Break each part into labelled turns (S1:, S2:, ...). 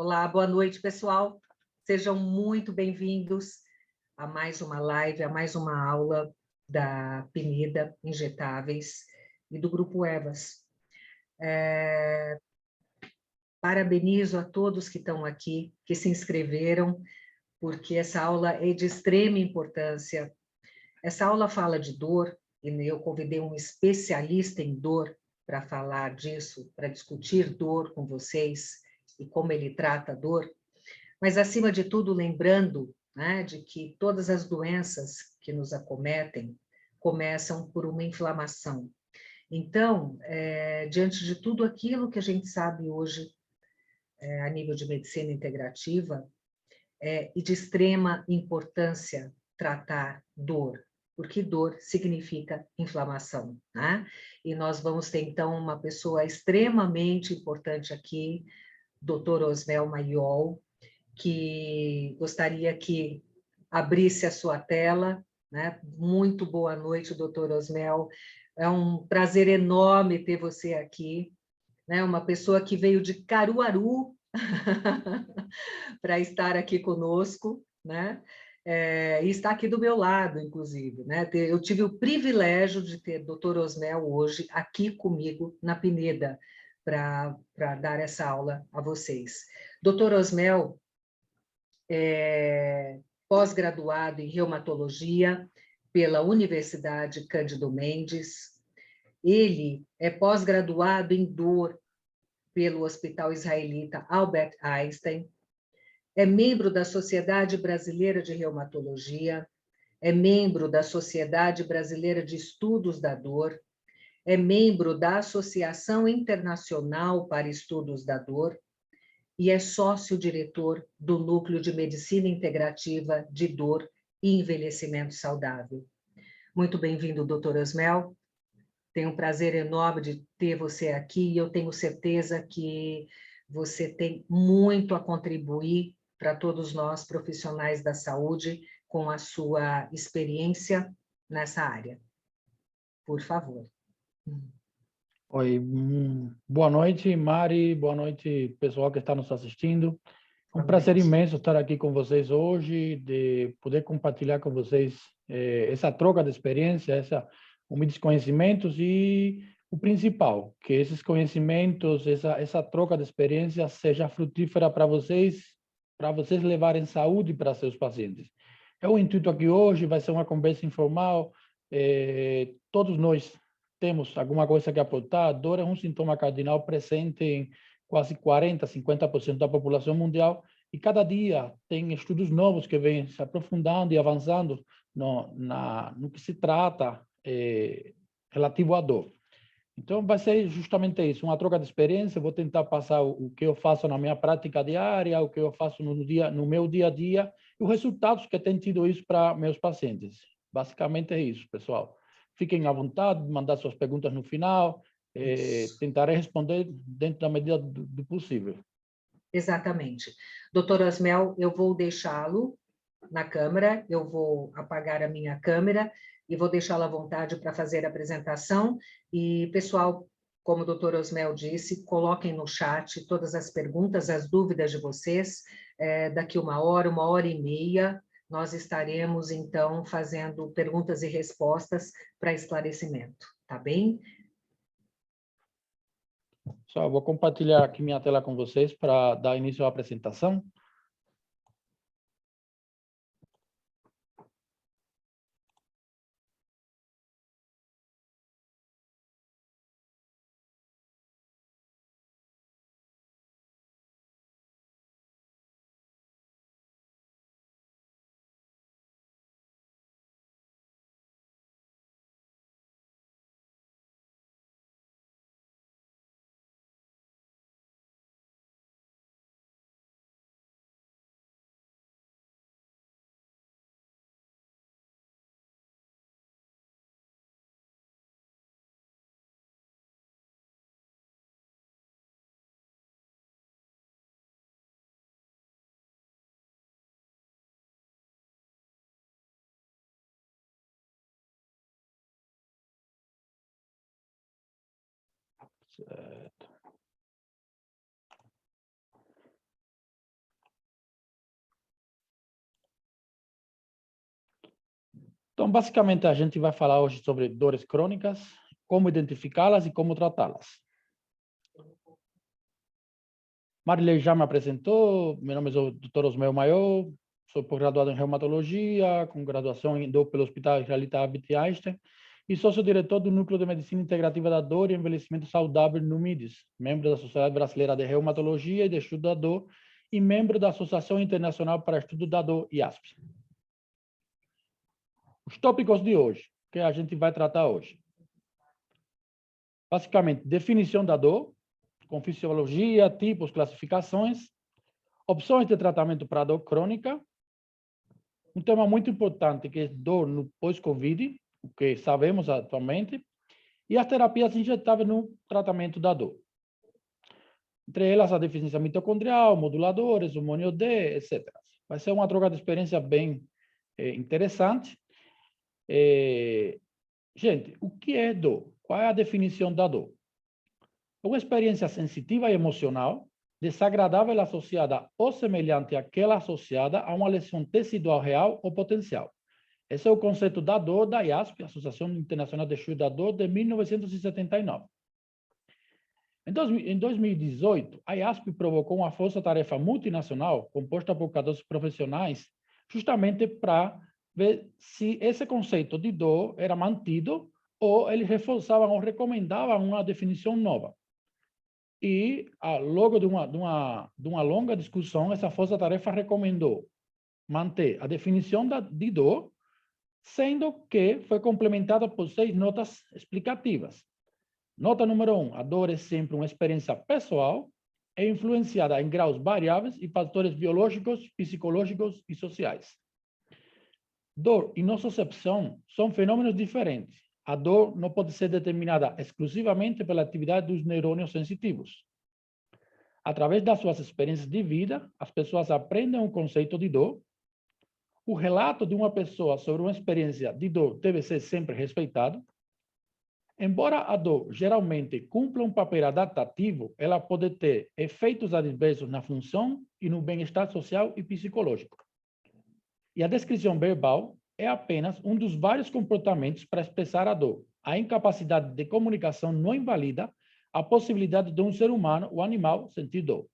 S1: Olá, boa noite, pessoal. Sejam muito bem-vindos a mais uma live, a mais uma aula da PNIDA Injetáveis e do Grupo EVAS. Parabenizo a todos que estão aqui, que se inscreveram, porque essa aula é de extrema importância. Essa aula fala de dor, e eu convidei um especialista em dor para falar disso, para discutir dor com vocês e como ele trata a dor. Mas, acima de tudo, lembrando, né, de que todas as doenças que nos acometem começam por uma inflamação. Então, diante de tudo aquilo que a gente sabe hoje, a nível de medicina integrativa, e de extrema importância tratar dor, porque dor significa inflamação, né? E nós vamos ter, então, uma pessoa extremamente importante aqui, Dr. Osmel Mayol, que gostaria que abrisse a sua tela, né? Muito boa noite, doutor Osmel. É um prazer enorme ter você aqui, né? Uma pessoa que veio de Caruaru para estar aqui conosco, né? E está aqui do meu lado, inclusive, né? Eu tive o privilégio de ter doutor Osmel hoje aqui comigo na Pineda para dar essa aula a vocês. Doutor Osmel pós-graduado em reumatologia pela Universidade Cândido Mendes. Ele é pós-graduado em dor pelo Hospital Israelita Albert Einstein. É membro da Sociedade Brasileira de Reumatologia. É membro da Sociedade Brasileira de Estudos da Dor. É membro da Associação Internacional para Estudos da Dor e é sócio-diretor do Núcleo de Medicina Integrativa de Dor e Envelhecimento Saudável. Muito bem-vindo, doutor Osmel. Tenho um prazer enorme de ter você aqui e eu tenho certeza que você tem muito a contribuir para todos nós, profissionais da saúde, com a sua experiência nessa área. Por favor.
S2: Oi, boa noite, Mari, boa noite, pessoal que está nos assistindo. É um prazer imenso estar aqui com vocês hoje, de poder compartilhar com vocês essa troca de experiência, humildes conhecimentos e o principal, que esses conhecimentos, essa troca de experiência seja frutífera para vocês levarem saúde para seus pacientes. É o intuito aqui hoje, vai ser uma conversa informal, todos nós temos alguma coisa que aportar. A dor é um sintoma cardinal presente em quase 40%, 50% da população mundial, e cada dia tem estudos novos que vêm se aprofundando e avançando no que se trata relativo à dor. Então, vai ser justamente isso, uma troca de experiência. Eu vou tentar passar o que eu faço na minha prática diária, o que eu faço no meu dia a dia, e os resultados que tem tido isso para meus pacientes. Basicamente é isso, pessoal. Fiquem à vontade de mandar suas perguntas no final, tentarei responder dentro da medida do possível.
S1: Exatamente. Doutor Osmel, eu vou deixá-lo na câmera, eu vou apagar a minha câmera e vou deixá-lo à vontade para fazer a apresentação. E, pessoal, como o doutor Osmel disse, coloquem no chat todas as perguntas, as dúvidas de vocês. Daqui uma hora e meia, nós estaremos, então, fazendo perguntas e respostas para esclarecimento, tá bem?
S2: Só vou compartilhar aqui minha tela com vocês para dar início à apresentação. Certo. Então, basicamente, a gente vai falar hoje sobre dores crônicas, como identificá-las e como tratá-las. Marilei já me apresentou, meu nome é o Dr. Osmel Maior, sou pós-graduado em reumatologia, com graduação pelo Hospital Israelita Albert Einstein, e sócio-diretor do Núcleo de Medicina Integrativa da Dor e Envelhecimento Saudável no MIDES, membro da Sociedade Brasileira de Reumatologia e de Estudo da Dor, e membro da Associação Internacional para Estudo da Dor, IASP. Os tópicos de hoje, que a gente vai tratar hoje. Basicamente, definição da dor, com fisiologia, tipos, classificações, opções de tratamento para dor crônica, um tema muito importante que é dor no pós-Covid, o que sabemos atualmente, e as terapias injetáveis no tratamento da dor. Entre elas, a deficiência mitocondrial, moduladores, hormônio D, etc. Vai ser uma troca de experiência bem interessante. Gente, o que é dor? Qual é a definição da dor? É uma experiência sensitiva e emocional, desagradável associada ou semelhante àquela associada a uma lesão tecidual real ou potencial. Esse é o conceito da dor da IASP, Associação Internacional de Estudo da Dor, de 1979. Em 2018, a IASP provocou uma força-tarefa multinacional composta por 14 profissionais, justamente para ver se esse conceito de dor era mantido ou eles reforçavam ou recomendavam uma definição nova. E, logo de uma longa discussão, essa força-tarefa recomendou manter a definição de dor, sendo que foi complementada por 6 notas explicativas. Nota número 1, a dor é sempre uma experiência pessoal, é influenciada em graus variáveis e fatores biológicos, psicológicos e sociais. Dor e nocicepção são fenômenos diferentes. A dor não pode ser determinada exclusivamente pela atividade dos neurônios sensitivos. Através das suas experiências de vida, as pessoas aprendem o conceito de dor. O relato de uma pessoa sobre uma experiência de dor deve ser sempre respeitado. Embora a dor geralmente cumpra um papel adaptativo, ela pode ter efeitos adversos na função e no bem-estar social e psicológico. E a descrição verbal é apenas um dos vários comportamentos para expressar a dor. A incapacidade de comunicação não invalida a possibilidade de um ser humano ou animal sentir dor.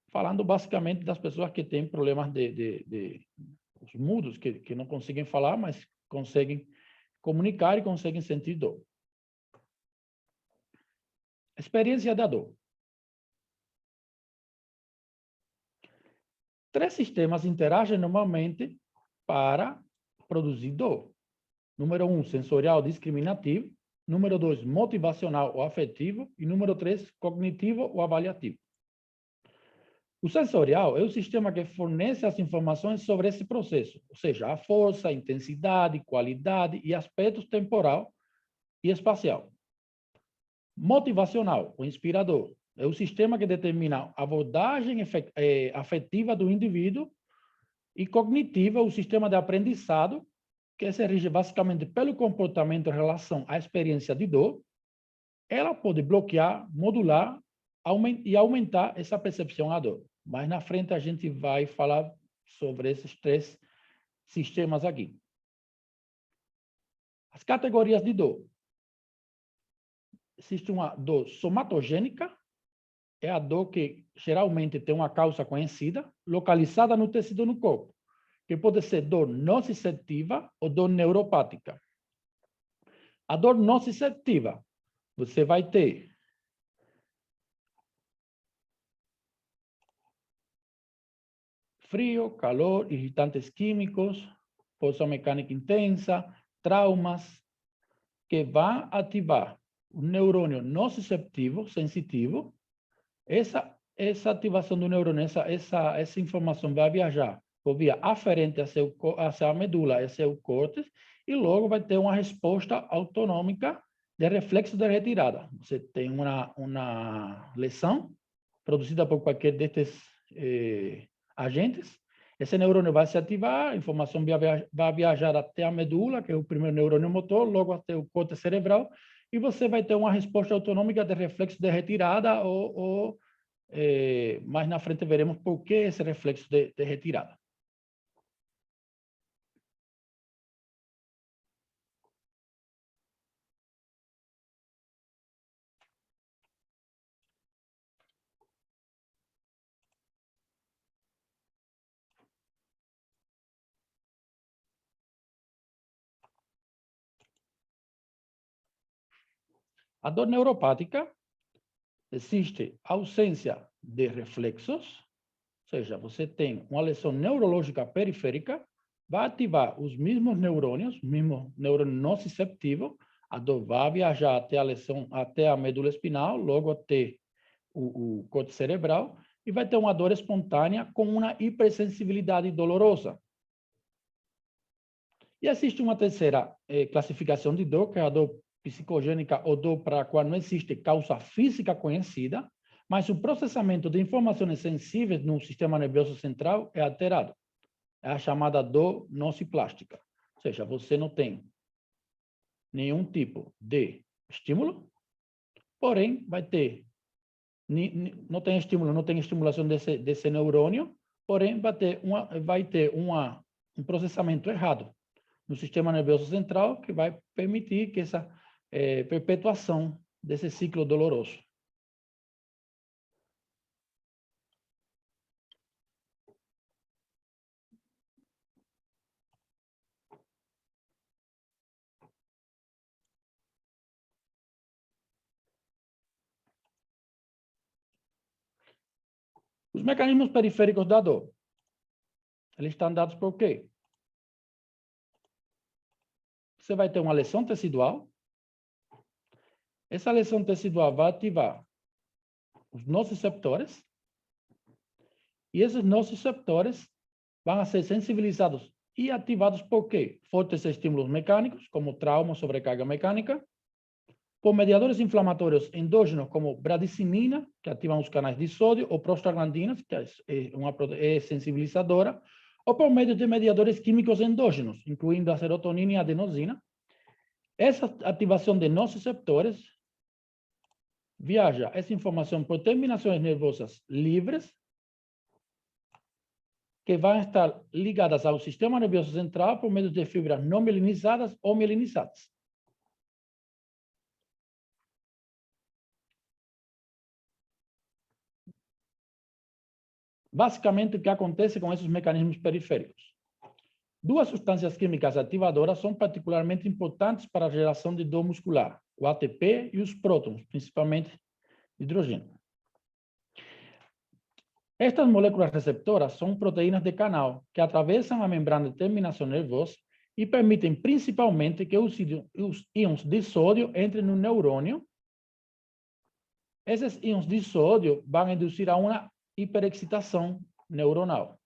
S2: Falando basicamente das pessoas que têm problemas os mudos, que não conseguem falar, mas conseguem comunicar e conseguem sentir dor. Experiência da dor. 3 sistemas interagem normalmente para produzir dor. Número 1, sensorial discriminativo. Número 2, motivacional ou afetivo. E número 3, cognitivo ou avaliativo. O sensorial é o sistema que fornece as informações sobre esse processo, ou seja, a força, a intensidade, qualidade e aspectos temporal e espacial. Motivacional, o inspirador, é o sistema que determina a abordagem afetiva do indivíduo, e cognitiva, o sistema de aprendizado, que se rige basicamente pelo comportamento em relação à experiência de dor. Ela pode bloquear, modular e aumentar essa percepção à dor. Mas na frente a gente vai falar sobre esses 3 sistemas aqui. As categorias de dor. Existe uma dor somatogênica, é a dor que geralmente tem uma causa conhecida, localizada no tecido no corpo, que pode ser dor nociceptiva ou dor neuropática. A dor nociceptiva, você vai ter frio, calor, irritantes químicos, força mecânica intensa, traumas, que vão ativar o neurônio nociceptivo, sensitivo. Essa ativação do neurônio, essa informação vai viajar por via aferente a medula, a seu córtex, e logo vai ter uma resposta autonômica de reflexo de retirada. Você tem uma lesão produzida por qualquer destes agentes, esse neurônio vai se ativar, a informação vai viajar até a medula, que é o primeiro neurônio motor, logo até o córtex cerebral, e você vai ter uma resposta autonômica de reflexo de retirada, mais na frente veremos por que esse reflexo de retirada. A dor neuropática existe ausência de reflexos, ou seja, você tem uma lesão neurológica periférica, vai ativar os mesmos neurônios, mesmo neurônio nociceptivo, a dor vai viajar até a lesão, até a medula espinal, logo até o corte cerebral, e vai ter uma dor espontânea com uma hipersensibilidade dolorosa. E existe uma terceira classificação de dor, que é a dor psicogênica ou dor para a qual não existe causa física conhecida, mas o processamento de informações sensíveis no sistema nervoso central é alterado. É a chamada dor nociplástica. Ou seja, você não tem nenhum tipo de estímulo, porém vai ter não tem estímulo, não tem estimulação desse neurônio, porém vai ter um processamento errado no sistema nervoso central que vai permitir que essa perpetuação desse ciclo doloroso. Os mecanismos periféricos da dor, eles estão dados por quê? Você vai ter uma lesão tecidual. Essa lesão tecidual vai ativar os nociceptores. E esses nociceptores vão ser sensibilizados e ativados por quê? Fortes estímulos mecânicos, como trauma, sobrecarga mecânica, por mediadores inflamatórios endógenos, como bradicimina, que ativam os canais de sódio, ou prostaglandinas, que é sensibilizadora, ou por meio de mediadores químicos endógenos, incluindo a serotonina e a adenosina. Essa ativação de nociceptores viaja essa informação por terminações nervosas livres, que vão estar ligadas ao sistema nervoso central por meio de fibras não mielinizadas ou mielinizadas. Basicamente, o que acontece com esses mecanismos periféricos? Duas substâncias químicas ativadoras são particularmente importantes para a geração de dor muscular, o ATP e os prótons, principalmente hidrogênio. Estas moléculas receptoras são proteínas de canal que atravessam a membrana de terminação nervosa e permitem principalmente que os íons de sódio entrem no neurônio. Esses íons de sódio vão induzir a uma hiperexcitação neuronal.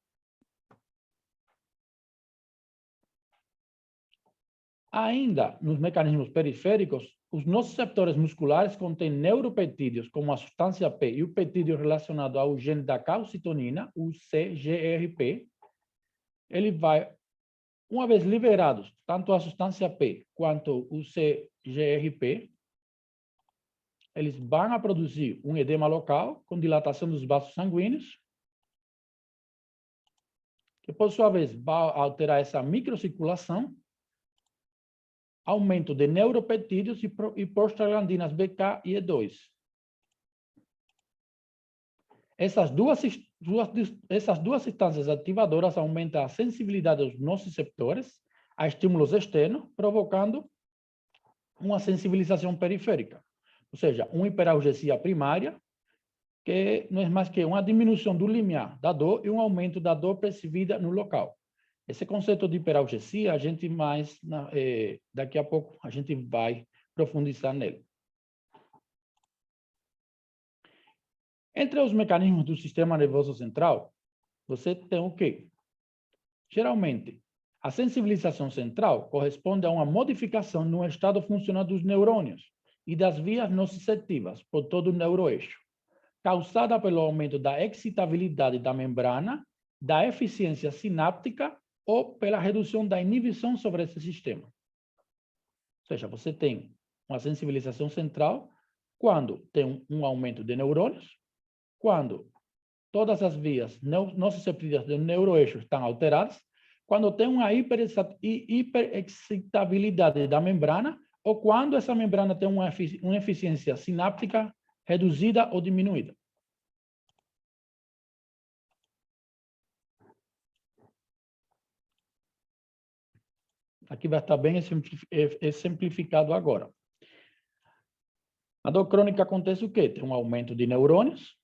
S2: Ainda nos mecanismos periféricos, os nociceptores musculares contêm neuropeptídeos, como a substância P e o peptídeo relacionado ao gene da calcitonina, o CGRP. Ele vai, uma vez liberados, tanto a substância P quanto o CGRP, eles vão produzir um edema local com dilatação dos vasos sanguíneos, que por sua vez vai alterar essa microcirculação, aumento de neuropeptídeos e prostaglandinas BK e E2. Essas duas substâncias ativadoras aumentam a sensibilidade dos nociceptores a estímulos externos, provocando uma sensibilização periférica. Ou seja, uma hiperalgesia primária, que não é mais que uma diminuição do limiar da dor e um aumento da dor percebida no local. Esse conceito de hiperalgesia, a gente daqui a pouco, a gente vai profundizar nele. Entre os mecanismos do sistema nervoso central, você tem o quê? Geralmente, a sensibilização central corresponde a uma modificação no estado funcional dos neurônios e das vias nociceptivas por todo o neuroeixo, causada pelo aumento da excitabilidade da membrana, da eficiência sináptica ou pela redução da inibição sobre esse sistema. Ou seja, você tem uma sensibilização central quando tem um aumento de neurônios, quando todas as vias nociceptivas do neuroeixo estão alteradas, quando tem uma hiperexcitabilidade da membrana ou quando essa membrana tem uma eficiência sináptica reduzida ou diminuída. Aqui vai estar bem exemplificado agora. Na dor crônica acontece o quê? Tem um aumento de neurônios.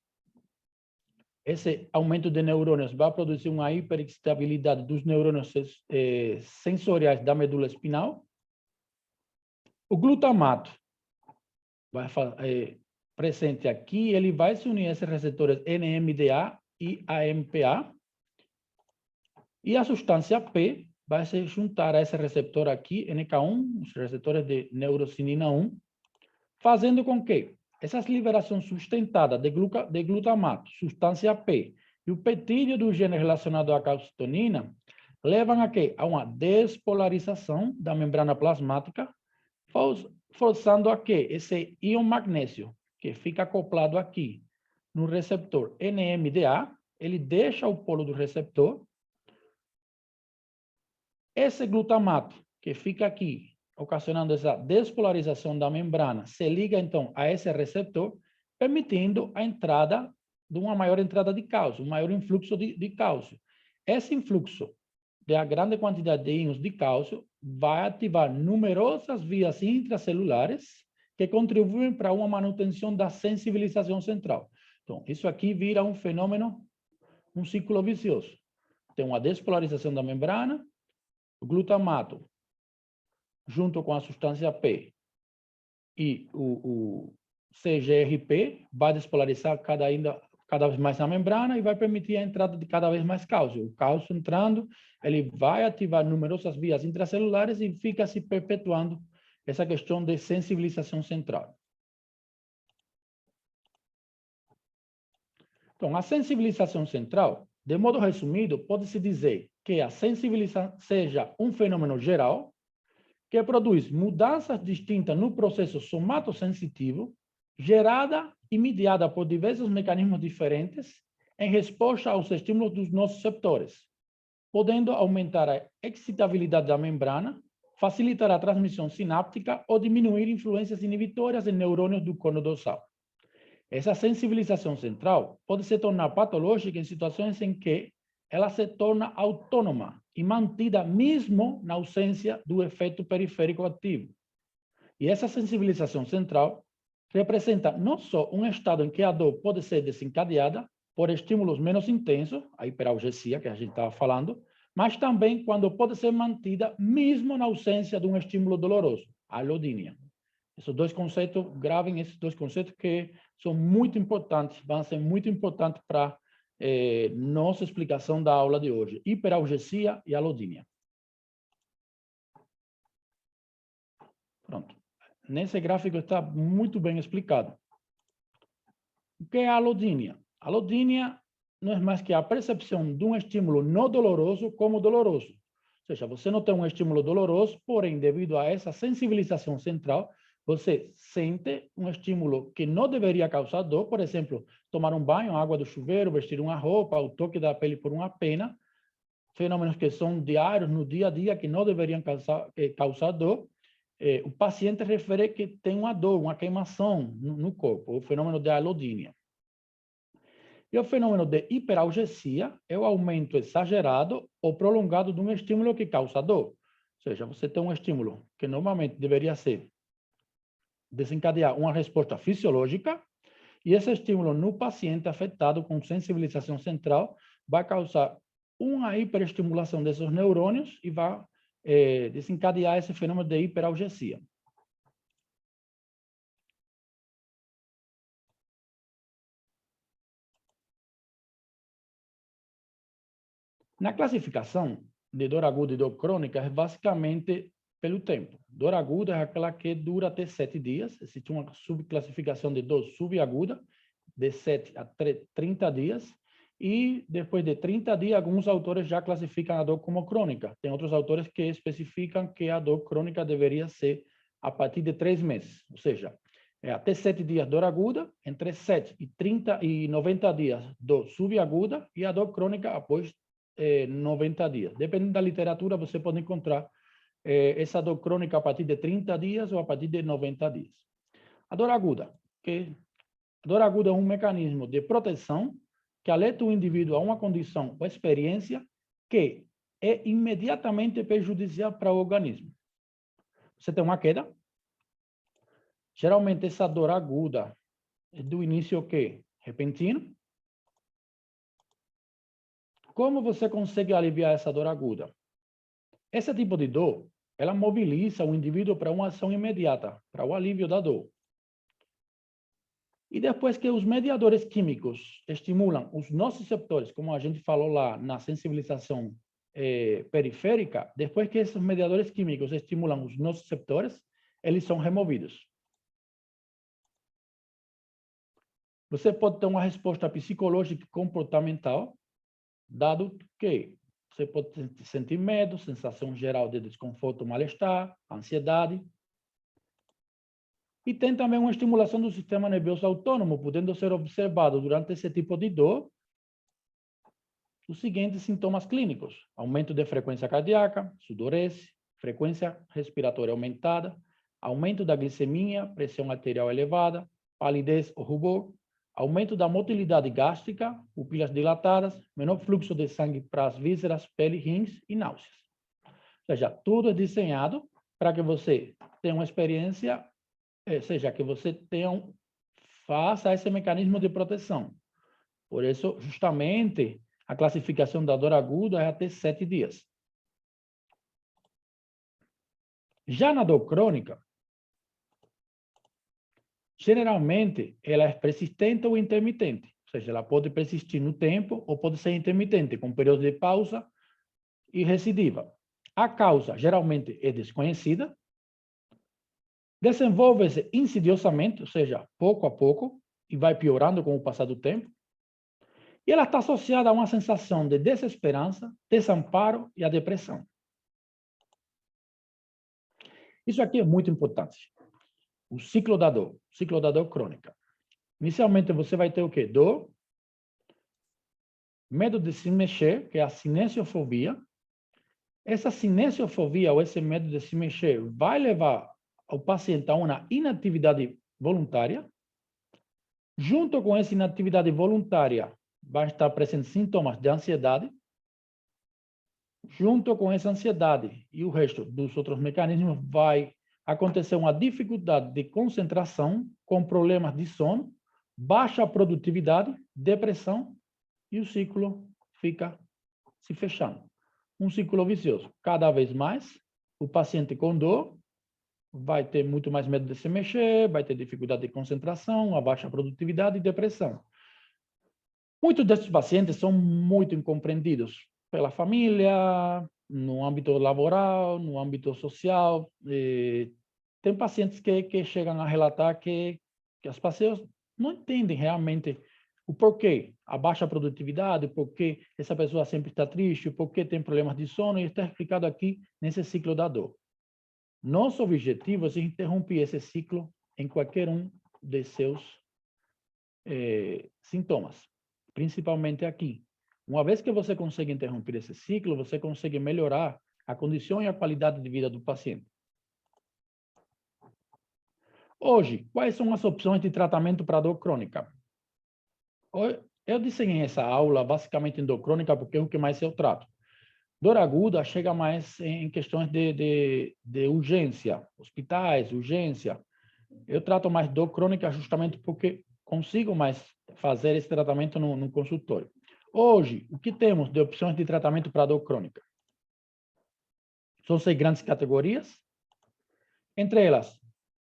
S2: Esse aumento de neurônios vai produzir uma hiperestabilidade dos neurônios sensoriais da medula espinal. O glutamato vai presente aqui, ele vai se unir a esses receptores NMDA e AMPA. E a substância P vai se juntar a esse receptor aqui, NK1, os receptores de neurocinina 1, fazendo com que essas liberações sustentadas de glutamato, substância P, e o peptídeo do gene relacionado à calcitonina, levam a quê? A uma despolarização da membrana plasmática, forçando a que esse íon magnésio, que fica acoplado aqui no receptor NMDA, ele deixa o polo do receptor. Esse glutamato, que fica aqui, ocasionando essa despolarização da membrana, se liga, então, a esse receptor, permitindo a entrada de uma maior entrada de cálcio, um maior influxo de cálcio. Esse influxo da grande quantidade de íons de cálcio vai ativar numerosas vias intracelulares que contribuem para uma manutenção da sensibilização central. Então, isso aqui vira um fenômeno, um ciclo vicioso. Tem uma despolarização da membrana, o glutamato, junto com a substância P e o CGRP, vai despolarizar cada vez mais a membrana e vai permitir a entrada de cada vez mais cálcio. O cálcio entrando, ele vai ativar numerosas vias intracelulares e fica se perpetuando essa questão de sensibilização central. Então, a sensibilização central, de modo resumido, pode-se dizer que a sensibilização seja um fenômeno geral que produz mudanças distintas no processo somatosensitivo, gerada e mediada por diversos mecanismos diferentes em resposta aos estímulos dos nossos receptores, podendo aumentar a excitabilidade da membrana, facilitar a transmissão sináptica ou diminuir influências inibitórias em neurônios do cono dorsal. Essa sensibilização central pode se tornar patológica em situações em que ela se torna autônoma e mantida mesmo na ausência do efeito periférico ativo. E essa sensibilização central representa não só um estado em que a dor pode ser desencadeada por estímulos menos intensos, a hiperalgesia que a gente estava falando, mas também quando pode ser mantida mesmo na ausência de um estímulo doloroso, a alodínia. Esses dois conceitos, gravem esses dois conceitos que são muito importantes, vão ser muito importantes para nossa explicação da aula de hoje. Hiperalgesia e alodínia. Pronto. Nesse gráfico está muito bem explicado. O que é a alodínia? A alodínia não é mais que a percepção de um estímulo não doloroso como doloroso. Ou seja, você não tem um estímulo doloroso, porém, devido a essa sensibilização central, você sente um estímulo que não deveria causar dor, por exemplo, tomar um banho, água do chuveiro, vestir uma roupa, o toque da pele por uma pena, fenômenos que são diários no dia a dia, que não deveriam causar dor. O paciente refere que tem uma dor, uma queimação no corpo, o fenômeno de alodínia. E o fenômeno de hiperalgesia é o aumento exagerado ou prolongado de um estímulo que causa dor. Ou seja, você tem um estímulo que normalmente deveria desencadear uma resposta fisiológica, e esse estímulo no paciente afetado com sensibilização central vai causar uma hiperestimulação desses neurônios e vai desencadear esse fenômeno de hiperalgesia. Na classificação de dor aguda e dor crônica, é basicamente pelo tempo. Dor aguda é aquela que dura até 7 dias. Existe uma subclassificação de dor subaguda, de 7 a 30 dias. E depois de 30 dias, alguns autores já classificam a dor como crônica. Tem outros autores que especificam que a dor crônica deveria ser a partir de 3 meses. Ou seja, até 7 dias dor aguda, entre 7 e 90 dias dor subaguda e a dor crônica após 90 dias. Dependendo da literatura, você pode encontrar essa dor crônica a partir de 30 dias ou a partir de 90 dias. A dor aguda. A dor aguda é um mecanismo de proteção que alerta o indivíduo a uma condição ou experiência que é imediatamente prejudicial para o organismo. Você tem uma queda, Geralmente, essa dor aguda é do início o quê? Repentino. Como você consegue aliviar essa dor aguda? Esse tipo de dor, ela mobiliza o indivíduo para uma ação imediata, para o alívio da dor. E depois que os mediadores químicos estimulam os nociceptores, como a gente falou lá na sensibilização periférica, depois que esses mediadores químicos estimulam os nociceptores, eles são removidos. Você pode ter uma resposta psicológica e comportamental, dado que você pode sentir medo, sensação geral de desconforto, mal-estar, ansiedade. E tem também uma estimulação do sistema nervoso autônomo, podendo ser observado durante esse tipo de dor os seguintes sintomas clínicos: aumento de frequência cardíaca, sudorese, frequência respiratória aumentada, aumento da glicemia, pressão arterial elevada, palidez ou rubor, aumento da motilidade gástrica, pupilas dilatadas, menor fluxo de sangue para as vísceras, pele, rins e náuseas. Ou seja, tudo é desenhado para que você tenha uma experiência, seja, que você faça esse mecanismo de proteção. Por isso, justamente, a classificação da dor aguda é até 7 dias. Já na dor crônica, geralmente, ela é persistente ou intermitente. Ou seja, ela pode persistir no tempo ou pode ser intermitente, com períodos de pausa e recidiva. A causa, geralmente, é desconhecida. Desenvolve-se insidiosamente, ou seja, pouco a pouco, e vai piorando com o passar do tempo. E ela está associada a uma sensação de desesperança, desamparo e a depressão. Isso aqui é muito importante. O ciclo da dor crônica. Inicialmente, você vai ter o quê? Dor, medo de se mexer, que é a cinesiofobia. Essa cinesiofobia, ou esse medo de se mexer, vai levar o paciente a uma inatividade voluntária. Junto com essa inatividade voluntária, vai estar presentes sintomas de ansiedade. Junto com essa ansiedade e o resto dos outros mecanismos, vai acontecer uma dificuldade de concentração, com problemas de sono, baixa produtividade, depressão, e o ciclo fica se fechando. Um ciclo vicioso. Cada vez mais, o paciente com dor vai ter muito mais medo de se mexer, vai ter dificuldade de concentração, a baixa produtividade e depressão. Muitos desses pacientes são muito incompreendidos pela família, no âmbito laboral, no âmbito social. Tem pacientes que chegam a relatar que as pessoas não entendem realmente o porquê, a baixa produtividade, o porquê essa pessoa sempre está triste, o porquê tem problemas de sono, e está explicado aqui nesse ciclo da dor. Nosso objetivo é interromper esse ciclo em qualquer um de seus sintomas, principalmente aqui. Uma vez que você consegue interromper esse ciclo, você consegue melhorar a condição e a qualidade de vida do paciente. Hoje, quais são as opções de tratamento para dor crônica? Eu desenhei essa aula basicamente em dor crônica porque é o que mais eu trato. Dor aguda chega mais em questões de urgência, hospitais, urgência. Eu trato mais dor crônica justamente porque consigo mais fazer esse tratamento no consultório. Hoje, o que temos de opções de tratamento para dor crônica? São 6 grandes categorias, entre elas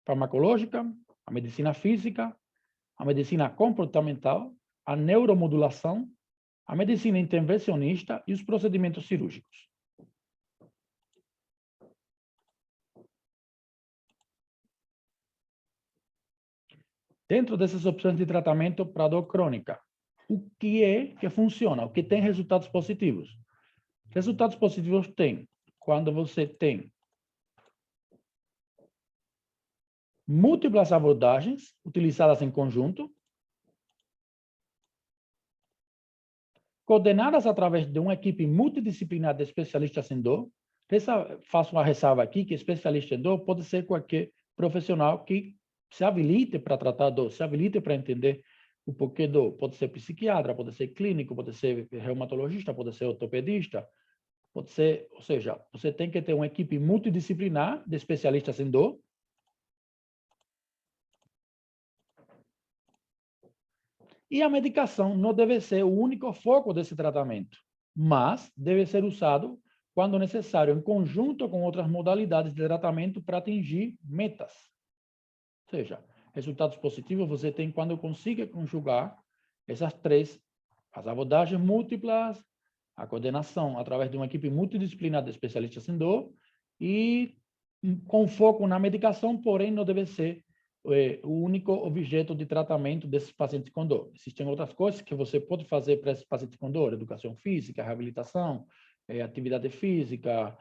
S2: farmacológica, a medicina física, a medicina comportamental, a neuromodulação, a medicina intervencionista e os procedimentos cirúrgicos. Dentro dessas opções de tratamento para dor crônica, o que é que funciona? O que tem resultados positivos? Resultados positivos tem quando você tem múltiplas abordagens utilizadas em conjunto, coordenadas através de uma equipe multidisciplinar de especialistas em dor. Faço uma ressalva aqui que especialista em dor pode ser qualquer profissional que se habilite para tratar dor, se habilite para entender o porquê dor. Pode ser psiquiatra, pode ser clínico, pode ser reumatologista, pode ser ortopedista, pode ser, ou seja, você tem que ter uma equipe multidisciplinar de especialistas em dor, E a medicação não deve ser o único foco desse tratamento, mas deve ser usado quando necessário, em conjunto com outras modalidades de tratamento para atingir metas. Ou seja, resultados positivos você tem quando consiga conjugar essas três, as abordagens múltiplas, a coordenação através de uma equipe multidisciplinar de especialistas em dor e com foco na medicação, porém não deve ser o único objeto de tratamento desses pacientes com dor. Existem outras coisas que você pode fazer para esses pacientes com dor: educação física, reabilitação, atividade física,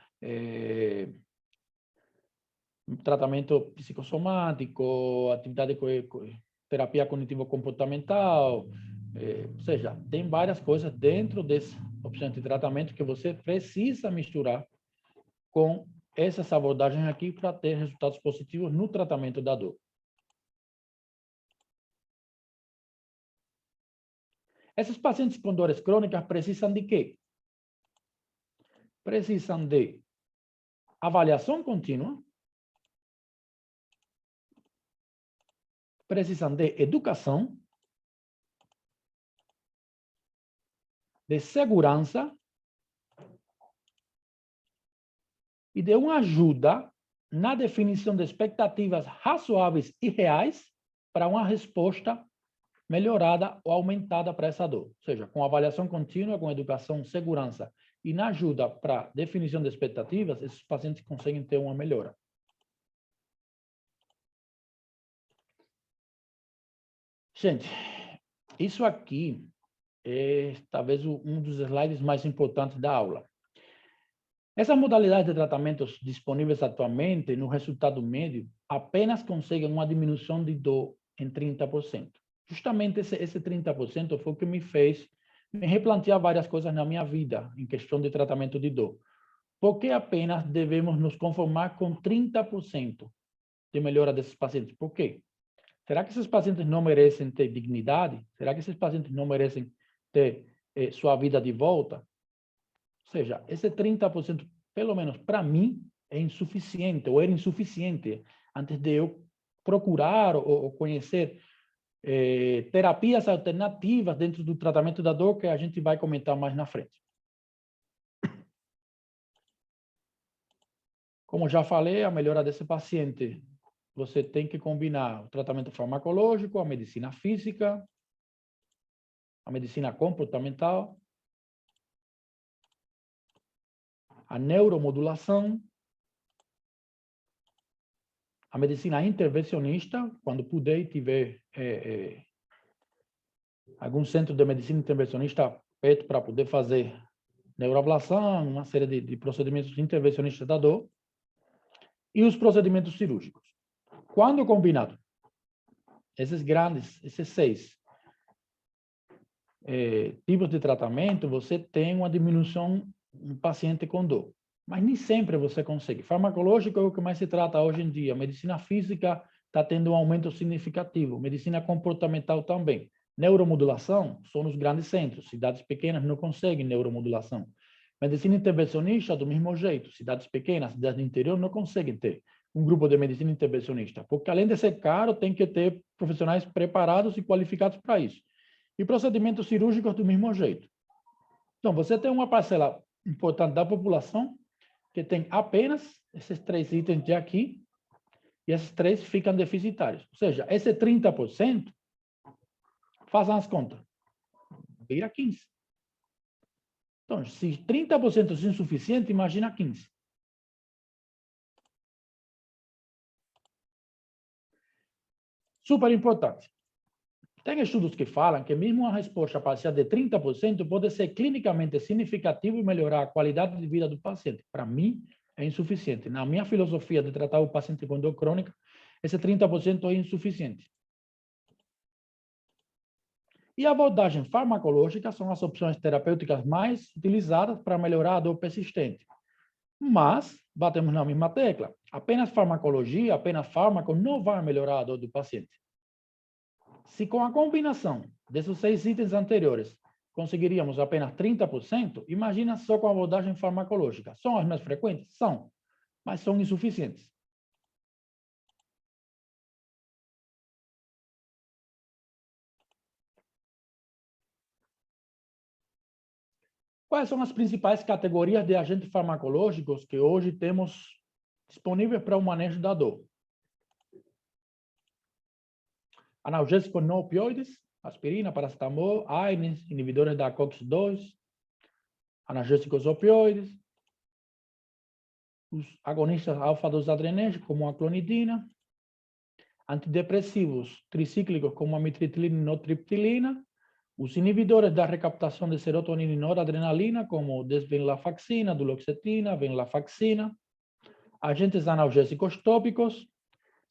S2: tratamento psicossomático, atividade terapia cognitivo-comportamental, ou seja, tem várias coisas dentro dessas opções de tratamento que você precisa misturar com essas abordagens aqui para ter resultados positivos no tratamento da dor. Esses pacientes com dores crônicas precisam de quê? Precisam de avaliação contínua, precisam de educação, de segurança e de uma ajuda na definição de expectativas razoáveis e reais para uma resposta melhorada ou aumentada para essa dor. Ou seja, com avaliação contínua, com educação, segurança e na ajuda para definição de expectativas, esses pacientes conseguem ter uma melhora. Gente, isso aqui é talvez um dos slides mais importantes da aula. Essas modalidades de tratamentos disponíveis atualmente, no resultado médio, apenas conseguem uma diminuição de dor em 30%. Justamente esse 30% foi o que me fez me replantear várias coisas na minha vida, em questão de tratamento de dor. Por que apenas devemos nos conformar com 30% de melhora desses pacientes? Por quê? Será que esses pacientes não merecem ter dignidade? Será que esses pacientes não merecem ter sua vida de volta? Ou seja, esse 30%, pelo menos para mim, é insuficiente, ou era insuficiente, antes de eu procurar ou conhecer terapias alternativas dentro do tratamento da dor, que a gente vai comentar mais na frente. Como já falei, a melhora desse paciente, você tem que combinar o tratamento farmacológico, a medicina física, a medicina comportamental, a neuromodulação, a medicina intervencionista, quando puder e tiver algum centro de medicina intervencionista perto para poder fazer neuroablação, uma série de procedimentos intervencionistas da dor, e os procedimentos cirúrgicos. Quando combinado, esses 6 tipos de tratamento, você tem uma diminuição no paciente com dor. Mas nem sempre você consegue. Farmacológico é o que mais se trata hoje em dia. Medicina física está tendo um aumento significativo. Medicina comportamental também. Neuromodulação são nos grandes centros. Cidades pequenas não conseguem neuromodulação. Medicina intervencionista, do mesmo jeito. Cidades pequenas, cidades do interior, não conseguem ter um grupo de medicina intervencionista. Porque, além de ser caro, tem que ter profissionais preparados e qualificados para isso. E procedimentos cirúrgicos, do mesmo jeito. Então, você tem uma parcela importante da população que tem apenas esses 3 itens de aqui, e esses 3 ficam deficitários. Ou seja, esse 30%, façam as contas, vira 15%. Então, se 30% é insuficiente, imagina 15%. Super importante. Tem estudos que falam que mesmo uma resposta parcial de 30% pode ser clinicamente significativo e melhorar a qualidade de vida do paciente. Para mim, é insuficiente. Na minha filosofia de tratar o paciente com dor crônica, esse 30% é insuficiente. E a abordagem farmacológica são as opções terapêuticas mais utilizadas para melhorar a dor persistente. Mas, batemos na mesma tecla, apenas farmacologia, apenas fármaco não vai melhorar a dor do paciente. Se com a combinação desses 6 itens anteriores conseguiríamos apenas 30%, imagina só com a abordagem farmacológica. São as mais frequentes? São, mas são insuficientes. Quais são as principais categorias de agentes farmacológicos que hoje temos disponíveis para o manejo da dor? Analgésicos não opioides, aspirina, paracetamol, AINES, inibidores da COX-2, analgésicos opioides, os agonistas alfa-2-adrenérgicos, como a clonidina, antidepressivos tricíclicos, como a mitriptilina e nortriptilina, os inibidores da recaptação de serotonina e noradrenalina, como desvenlafaxina, duloxetina, venlafaxina, agentes analgésicos tópicos,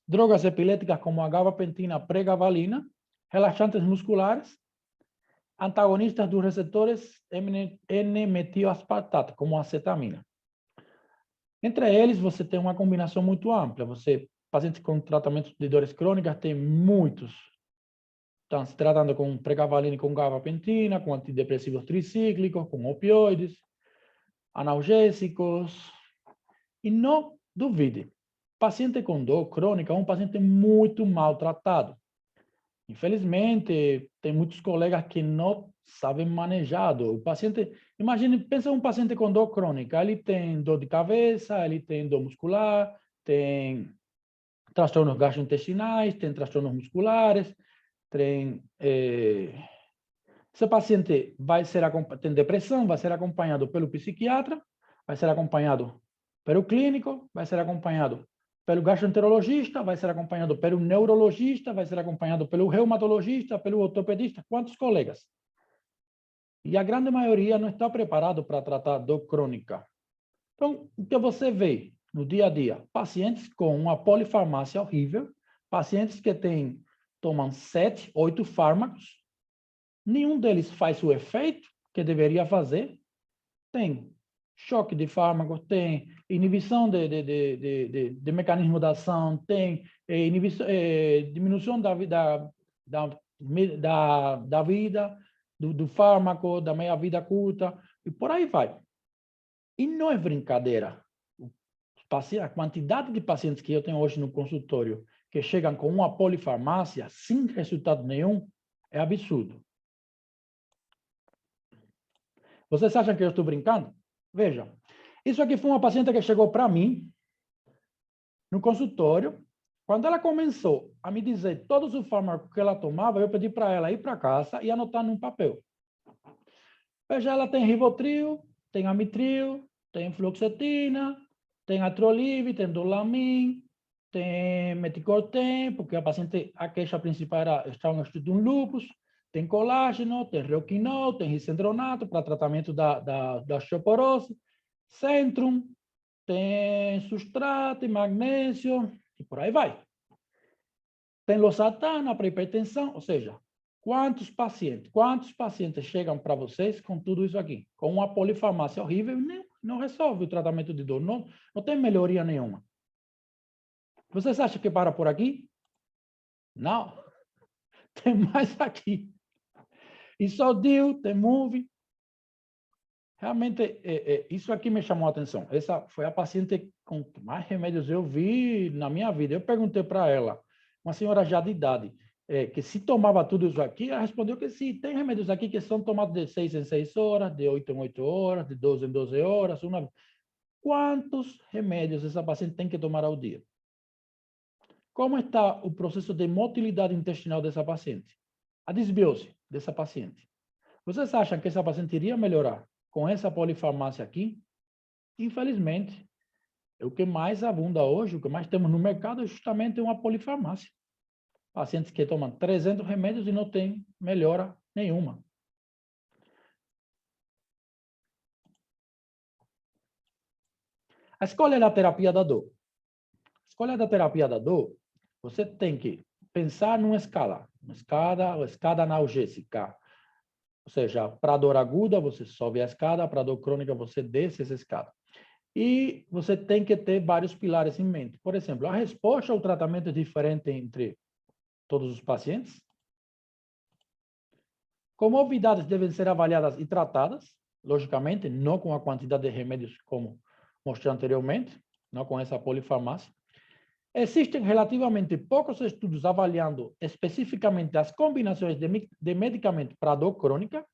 S2: drogas epiléticas como a gabapentina, pregabalina, relaxantes musculares, antagonistas dos receptores N-metilaspartato, como a acetamina. Entre eles, você tem uma combinação muito ampla. Pacientes com tratamento de dores crônicas, tem muitos. Estão se tratando com pregabalina e com gabapentina, com antidepressivos tricíclicos, com opioides, analgésicos. E não duvide, paciente com dor crônica é um paciente muito maltratado. Infelizmente, tem muitos colegas que não sabem manejar a dor. O paciente, imagine, pensa um paciente com dor crônica, ele tem dor de cabeça, ele tem dor muscular, tem transtornos gastrointestinais, tem transtornos musculares, esse paciente tem depressão, vai ser acompanhado pelo psiquiatra, vai ser acompanhado pelo clínico, vai ser acompanhado pelo gastroenterologista, vai ser acompanhado pelo neurologista, vai ser acompanhado pelo reumatologista, pelo ortopedista, quantos colegas? E a grande maioria não está preparado para tratar dor crônica. Então, o que você vê no dia a dia? Pacientes com uma polifarmácia horrível, pacientes que tomam 7, 8 fármacos, nenhum deles faz o efeito que deveria fazer, tem choque de fármaco, tem inibição de mecanismo de ação, tem diminuição da vida, do fármaco, da meia-vida curta, e por aí vai. E não é brincadeira. A quantidade de pacientes que eu tenho hoje no consultório que chegam com uma polifarmácia sem resultado nenhum é absurdo. Vocês acham que eu estou brincando? Vejam, isso aqui foi uma paciente que chegou para mim no consultório. Quando ela começou a me dizer todos os fármacos que ela tomava, eu pedi para ela ir para casa e anotar num papel. Veja, ela tem Rivotril, tem Amitril, tem Fluoxetina, tem Atroliv, tem Dolamin, tem Meticorten, porque a queixa principal era estar no estudo de um lúpus, tem colágeno, tem reuquinol, tem risendronato para tratamento da osteoporose, Centrum, tem Sustrato, magnésio, e por aí vai. Tem losartana para hipertensão, ou seja, quantos pacientes chegam para vocês com tudo isso aqui? Com uma polifarmácia horrível, não resolve o tratamento de dor, não tem melhoria nenhuma. Vocês acham que para por aqui? Não. Tem mais aqui. Isodil, tem Move. Realmente, isso aqui me chamou a atenção. Essa foi a paciente com mais remédios eu vi na minha vida. Eu perguntei para ela, uma senhora já de idade, que se tomava tudo isso aqui, ela respondeu que sim, tem remédios aqui que são tomados de 6 em 6 horas, de 8 em 8 horas, de 12 em 12 horas. Quantos remédios essa paciente tem que tomar ao dia? Como está o processo de motilidade intestinal dessa paciente? A desbiose dessa paciente. Vocês acham que essa paciente iria melhorar com essa polifarmácia aqui? Infelizmente, o que mais abunda hoje, o que mais temos no mercado é justamente uma polifarmácia. Pacientes que tomam 300 remédios e não tem melhora nenhuma. A escolha da terapia da dor. A escolha da terapia da dor, você tem que pensar numa escala analgésica. Ou seja, para dor aguda, você sobe a escada, para dor crônica, você desce essa escada. E você tem que ter vários pilares em mente. Por exemplo, a resposta ao tratamento é diferente entre todos os pacientes. Comorbidades devem ser avaliadas e tratadas, logicamente, não com a quantidade de remédios como mostrei anteriormente, não com essa polifarmácia. Existem relativamente poucos estudos avaliando especificamente as combinações de medicamentos para dor crônica.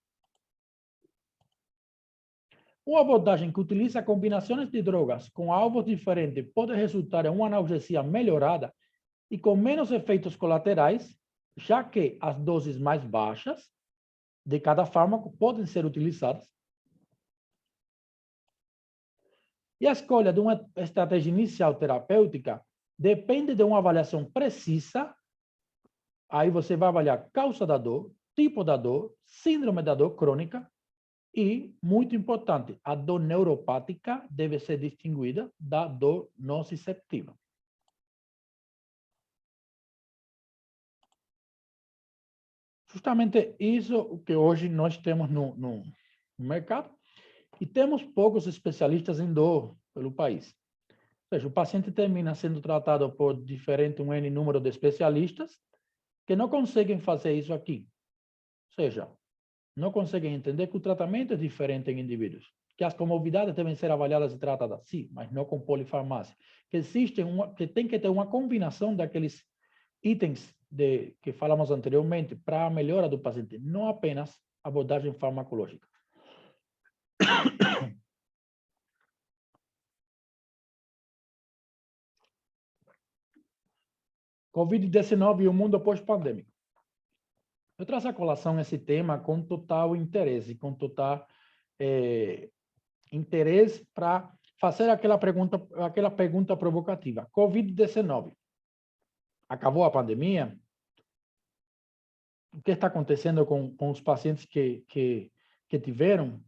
S2: Uma abordagem que utiliza combinações de drogas com alvos diferentes pode resultar em uma analgesia melhorada e com menos efeitos colaterais, já que as doses mais baixas de cada fármaco podem ser utilizadas. E a escolha de uma estratégia inicial terapêutica depende de uma avaliação precisa. Aí você vai avaliar causa da dor, tipo da dor, síndrome da dor crônica e, muito importante, a dor neuropática deve ser distinguida da dor nociceptiva. Justamente isso que hoje nós temos no mercado e temos poucos especialistas em dor pelo país. Ou seja, o paciente termina sendo tratado por um N número de especialistas que não conseguem fazer isso aqui. Ou seja, não conseguem entender que o tratamento é diferente em indivíduos, que as comorbidades devem ser avaliadas e tratadas, sim, mas não com polifarmácia. Que tem que ter uma combinação daqueles itens que falamos anteriormente para a melhora do paciente, não apenas abordagem farmacológica. Covid-19 e o mundo pós-pandêmico. Eu trago à colação esse tema com total interesse, com total interesse para fazer aquela pergunta provocativa. Covid-19. Acabou a pandemia? O que está acontecendo com os pacientes que tiveram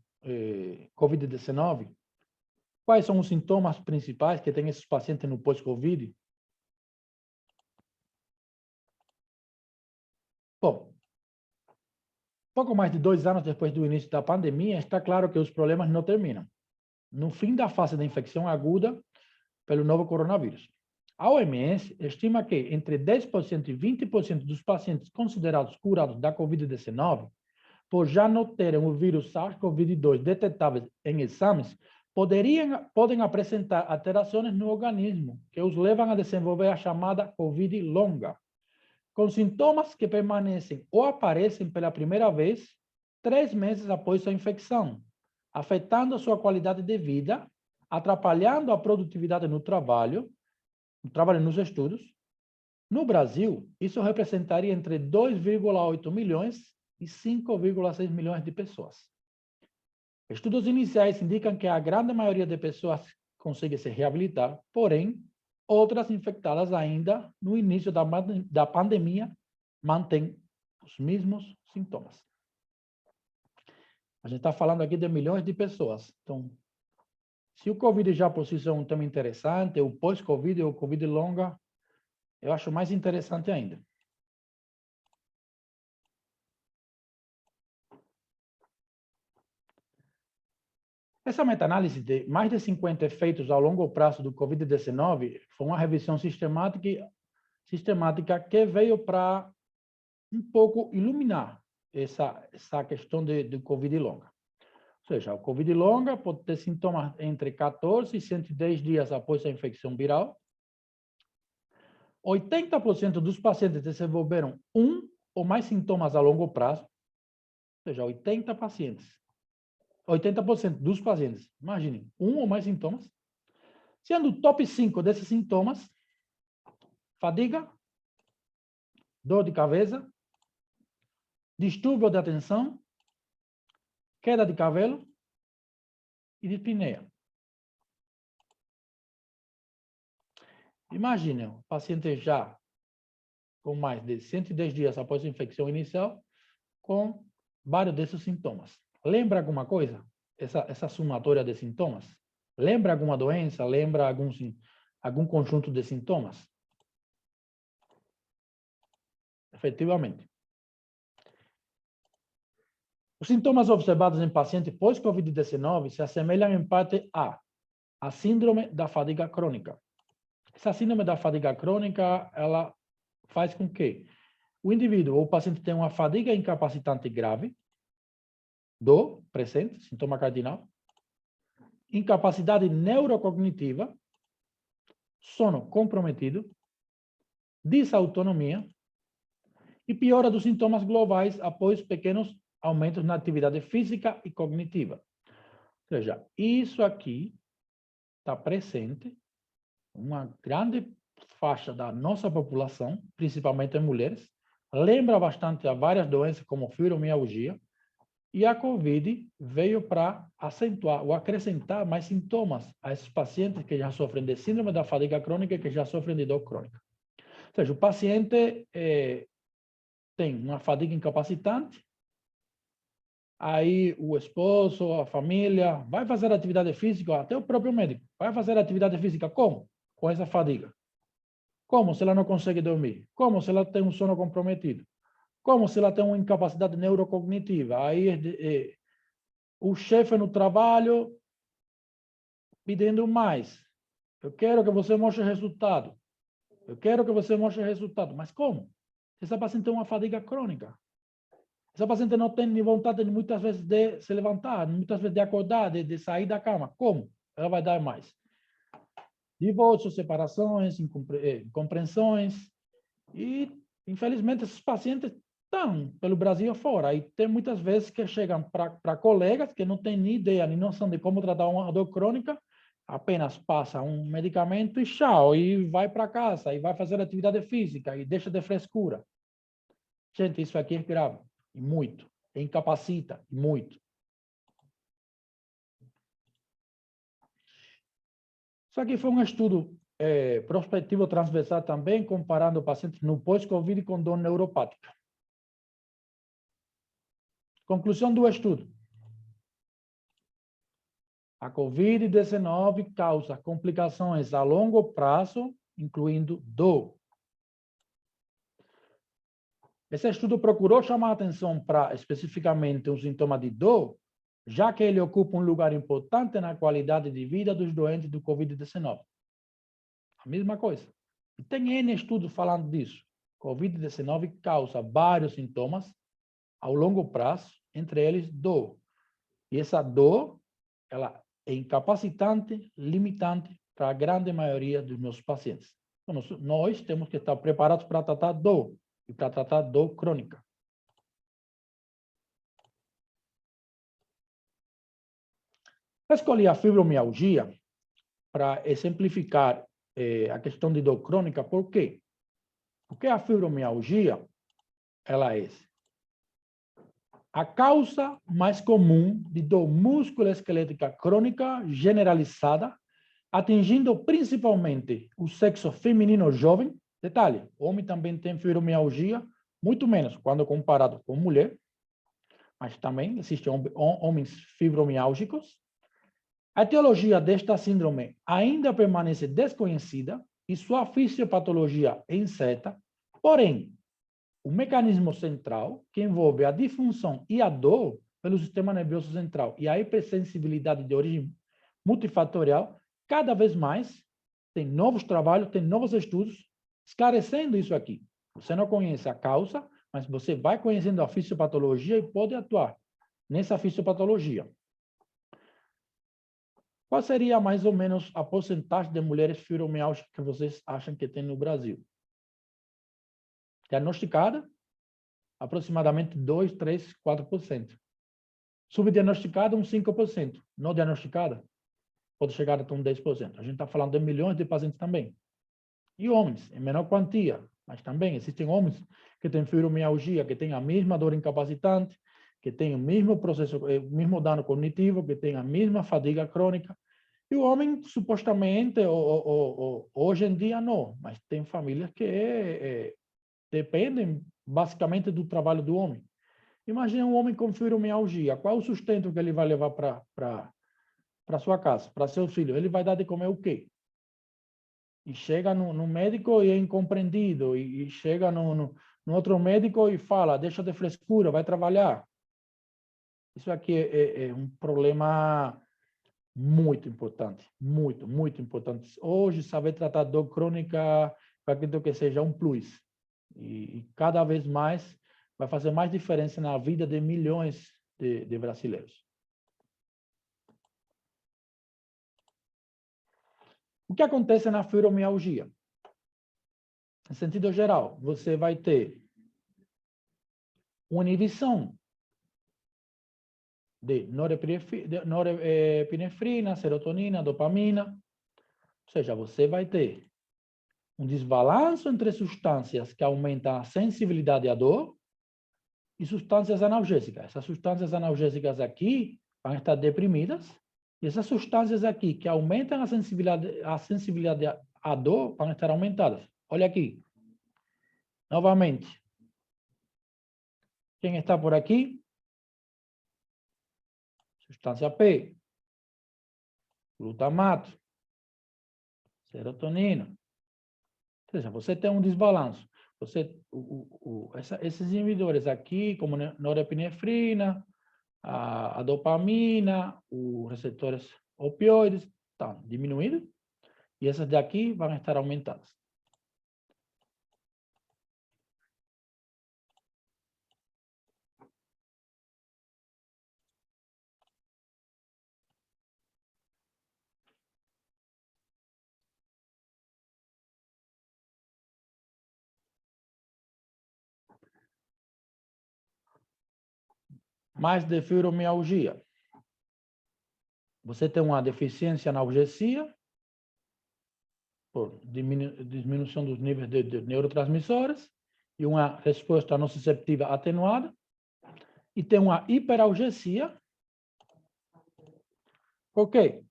S2: Covid-19? Quais são os sintomas principais que têm esses pacientes no pós-Covid? Bom, pouco mais de 2 anos depois do início da pandemia, está claro que os problemas não terminam. No fim da fase da infecção aguda pelo novo coronavírus. A OMS estima que entre 10% e 20% dos pacientes considerados curados da Covid-19, por já não terem o vírus SARS-CoV-2 detectáveis em exames, podem apresentar alterações no organismo que os levam a desenvolver a chamada Covid longa, com sintomas que permanecem ou aparecem pela primeira vez 3 meses após a infecção, afetando a sua qualidade de vida, atrapalhando a produtividade no trabalho nos estudos. No Brasil, isso representaria entre 2,8 milhões e 5,6 milhões de pessoas. Estudos iniciais indicam que a grande maioria de pessoas consegue se reabilitar, porém, outras infectadas ainda no início da pandemia mantêm os mesmos sintomas. A gente está falando aqui de milhões de pessoas. Então, se o Covid já por si só é um tema interessante, o pós-Covid ou o Covid longa, eu acho mais interessante ainda. Essa meta-análise de mais de 50 efeitos ao longo prazo do Covid-19 foi uma revisão sistemática que veio para um pouco iluminar essa questão de Covid longa. Ou seja, o Covid longa pode ter sintomas entre 14 e 110 dias após a infecção viral. 80% dos pacientes desenvolveram um ou mais sintomas a longo prazo. Ou seja, 80% dos pacientes, imaginem, um ou mais sintomas. Sendo o top 5 desses sintomas, fadiga, dor de cabeça, distúrbio de atenção, queda de cabelo e dispneia. Imagine o paciente já com mais de 110 dias após a infecção inicial, com vários desses sintomas. Lembra alguma coisa? Essa somatória de sintomas? Lembra alguma doença? Lembra algum conjunto de sintomas? Efetivamente. Os sintomas observados em pacientes pós-Covid-19 se assemelham em parte à síndrome da fadiga crônica. Essa síndrome da fadiga crônica, ela faz com que o indivíduo ou o paciente tenha uma fadiga incapacitante grave, dor presente, sintoma cardinal, incapacidade neurocognitiva, sono comprometido, desautonomia e piora dos sintomas globais após pequenos aumentos na atividade física e cognitiva. seja, isso aqui está presente uma grande faixa da nossa população, principalmente em mulheres, lembra bastante a várias doenças como fibromialgia, e a COVID veio para acentuar ou acrescentar mais sintomas a esses pacientes que já sofrem de síndrome da fadiga crônica e que já sofrem de dor crônica. Ou seja, o paciente tem uma fadiga incapacitante, aí o esposo, a família, vai fazer atividade física, até o próprio médico, vai fazer atividade física como? Com essa fadiga. Como se ela não consegue dormir? Como se ela tem um sono comprometido? Como se ela tem uma incapacidade neurocognitiva? Aí o chefe no trabalho pedindo mais. Eu quero que você mostre resultado. Eu quero que você mostre resultado. Mas como? Essa paciente tem uma fadiga crônica. Essa paciente não tem nem vontade, muitas vezes, de se levantar, muitas vezes de acordar, de sair da cama. Como? Ela vai dar mais. Divórcios, separações, incompreensões. E, infelizmente, esses pacientes estão pelo Brasil afora. E tem muitas vezes que chegam para colegas que não têm nem ideia, nem noção de como tratar uma dor crônica, apenas passa um medicamento e tchau, e vai para casa, e vai fazer atividade física, e deixa de frescura. Gente, isso aqui é grave, e muito. Incapacita, muito. Isso aqui foi um estudo prospectivo transversal também, comparando pacientes no pós-Covid com dor neuropática. Conclusão do estudo. A COVID-19 causa complicações a longo prazo, incluindo dor. Esse estudo procurou chamar a atenção para especificamente um sintoma de dor, já que ele ocupa um lugar importante na qualidade de vida dos doentes do COVID-19. A mesma coisa. E tem N estudos falando disso. COVID-19 causa vários sintomas ao longo prazo, entre eles dor. E essa dor, ela é incapacitante, limitante para a grande maioria dos meus pacientes. Então, nós temos que estar preparados para tratar dor e para tratar dor crônica. Eu escolhi a fibromialgia para exemplificar a questão de dor crônica. Por quê? Porque a fibromialgia, ela é a causa mais comum de dor musculoesquelética crônica generalizada, atingindo principalmente o sexo feminino jovem. Detalhe, homem também tem fibromialgia, muito menos quando comparado com mulher, mas também existem homens fibromiálgicos. A etiologia desta síndrome ainda permanece desconhecida e sua fisiopatologia é incerta, porém, o mecanismo central, que envolve a disfunção e a dor pelo sistema nervoso central e a hipersensibilidade de origem multifatorial, cada vez mais tem novos trabalhos, tem novos estudos esclarecendo isso aqui. Você não conhece a causa, mas você vai conhecendo a fisiopatologia e pode atuar nessa fisiopatologia. Qual seria mais ou menos a porcentagem de mulheres fibromialgicas que vocês acham que tem no Brasil? Diagnosticada? Aproximadamente 2, 3, 4%. Subdiagnosticada, uns 5%. Não diagnosticada, pode chegar até uns 10%. A gente está falando de milhões de pacientes também. E homens, em menor quantia, mas também existem homens que têm fibromialgia, que têm a mesma dor incapacitante, que têm o mesmo processo, o mesmo dano cognitivo, que têm a mesma fadiga crônica. E o homem, supostamente, hoje em dia, não. Mas tem famílias que dependem basicamente do trabalho do homem. Imagina um homem com fibromialgia. Qual o sustento que ele vai levar para sua casa, para seus filhos? Ele vai dar de comer o quê? E chega no médico e é incompreendido. E chega no outro médico e fala, deixa de frescura, vai trabalhar. Isso aqui é um problema muito importante. Muito, muito importante. Hoje, saber tratar dor crônica, eu acredito que seja um plus. E cada vez mais vai fazer mais diferença na vida de milhões de brasileiros. O que acontece na fibromialgia? Em sentido geral, você vai ter uma inibição de norepinefrina, serotonina, dopamina. Ou seja, você vai ter um desbalanço entre substâncias que aumentam a sensibilidade à dor e substâncias analgésicas. Essas substâncias analgésicas aqui vão estar deprimidas, e essas substâncias aqui que aumentam a sensibilidade à dor vão estar aumentadas. Olha aqui. Novamente. Quem está por aqui? Substância P. Glutamato. Serotonina. Ou seja, você tem um desbalanço. Esses inibidores aqui, como norepinefrina, a dopamina, os receptores opioides, estão diminuindo, e essas daqui vão estar aumentadas. Mais de fibromialgia. Você tem uma deficiência na analgesia, por diminuição dos níveis de neurotransmissores, e uma resposta nociceptiva atenuada, e tem uma hiperalgesia. Por quê?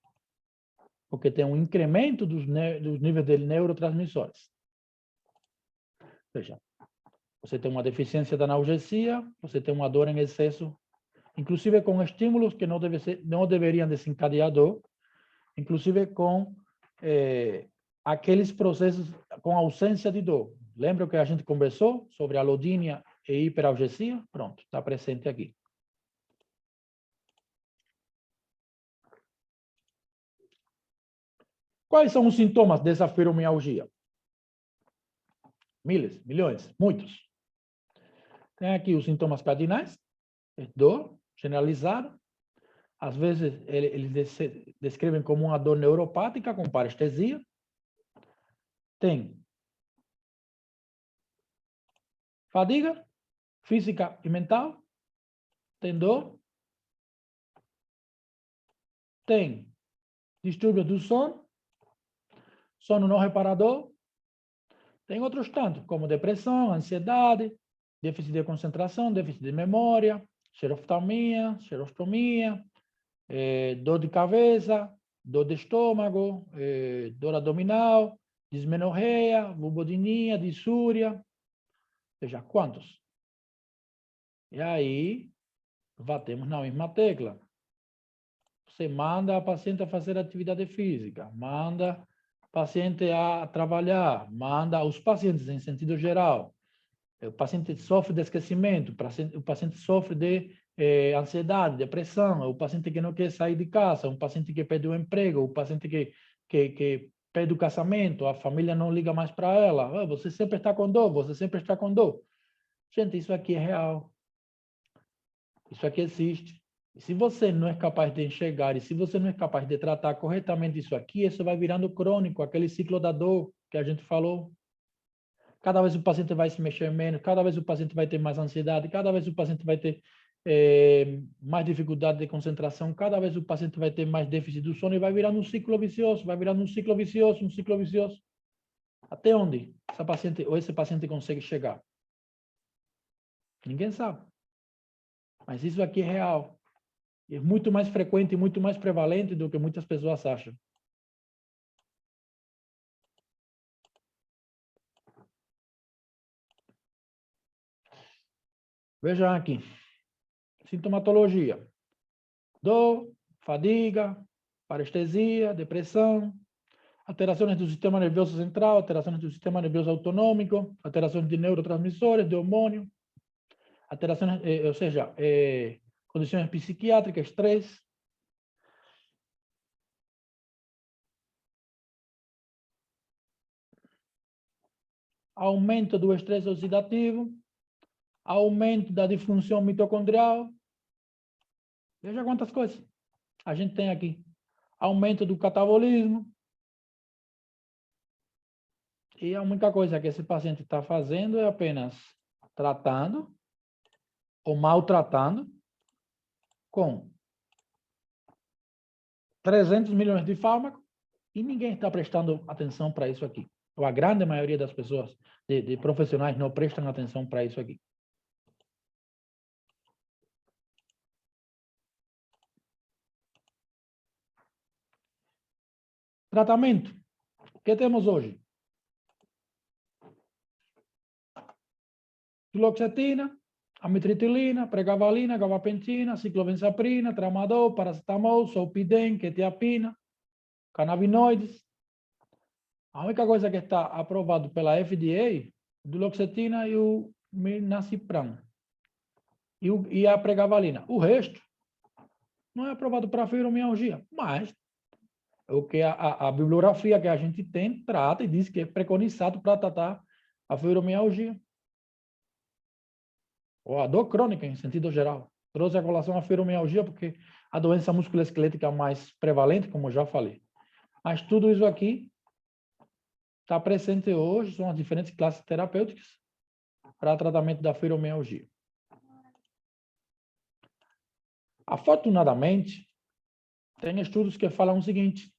S2: Porque tem um incremento dos níveis de neurotransmissores. Veja, você tem uma deficiência da analgesia, você tem uma dor em excesso, inclusive com estímulos que não deveriam desencadear dor, inclusive com aqueles processos com ausência de dor. Lembra que a gente conversou sobre alodínia e hiperalgesia? Pronto, está presente aqui. Quais são os sintomas dessa fibromialgia? Milhões, muitos. Tem aqui os sintomas cardinais, dor generalizada. Às vezes, eles descrevem como uma dor neuropática com parestesia. Tem fadiga física e mental. Tem dor. Tem distúrbio do sono. Sono não reparador. Tem outros tantos, como depressão, ansiedade, déficit de concentração, déficit de memória, xeroftalmia, dor de cabeça, dor de estômago, dor abdominal, dismenorreia, vulvodynia, dissúria. Veja, quantos? E aí, batemos na mesma tecla. Você manda a paciente a fazer atividade física, manda o paciente a trabalhar, manda os pacientes em sentido geral. O paciente sofre de esquecimento, o paciente sofre de ansiedade, depressão, o paciente que não quer sair de casa, um paciente que perde o emprego, o paciente que perde o casamento, a família não liga mais para ela. Você sempre está com dor, você sempre está com dor. Gente, isso aqui é real. Isso aqui existe. E se você não é capaz de enxergar, e se você não é capaz de tratar corretamente isso aqui, isso vai virando crônico, aquele ciclo da dor que a gente falou. Cada vez o paciente vai se mexer menos, cada vez o paciente vai ter mais ansiedade, cada vez o paciente vai ter mais dificuldade de concentração, cada vez o paciente vai ter mais déficit do sono e vai virando um ciclo vicioso, um ciclo vicioso. Até onde essa paciente ou esse paciente consegue chegar? Ninguém sabe. Mas isso aqui é real. É muito mais frequente e muito mais prevalente do que muitas pessoas acham. Vejam aqui. Sintomatologia. Dor, fadiga, parestesia, depressão, alterações do sistema nervoso central, alterações do sistema nervoso autonômico, alterações de neurotransmissores, de hormônio, alterações, ou seja, condições psiquiátricas, estresse. Aumento do estresse oxidativo, aumento da disfunção mitocondrial. Veja quantas coisas a gente tem aqui. Aumento do catabolismo. E a única coisa que esse paciente está fazendo é apenas tratando ou maltratando com 300 milhões de fármacos e ninguém está prestando atenção para isso aqui. Ou a grande maioria das pessoas, de profissionais, não prestam atenção para isso aqui. Tratamento. O que temos hoje? Fluoxetina, amitriptilina, pregabalina, gabapentina, ciclobenzaprina, tramadol, paracetamol, zolpidem, quetiapina, canabinoides. A única coisa que está aprovado pela FDA, duloxetina e o milnacipran. E a pregabalina. O resto não é aprovado para fibromialgia, mas o que a bibliografia que a gente tem trata e diz que é preconizado para tratar a fibromialgia. Ou a dor crônica, em sentido geral. Trouxe a colação à fibromialgia porque a doença musculoesquelética é mais prevalente, como eu já falei. Mas tudo isso aqui está presente hoje, são as diferentes classes terapêuticas para tratamento da fibromialgia. Afortunadamente, tem estudos que falam o seguinte: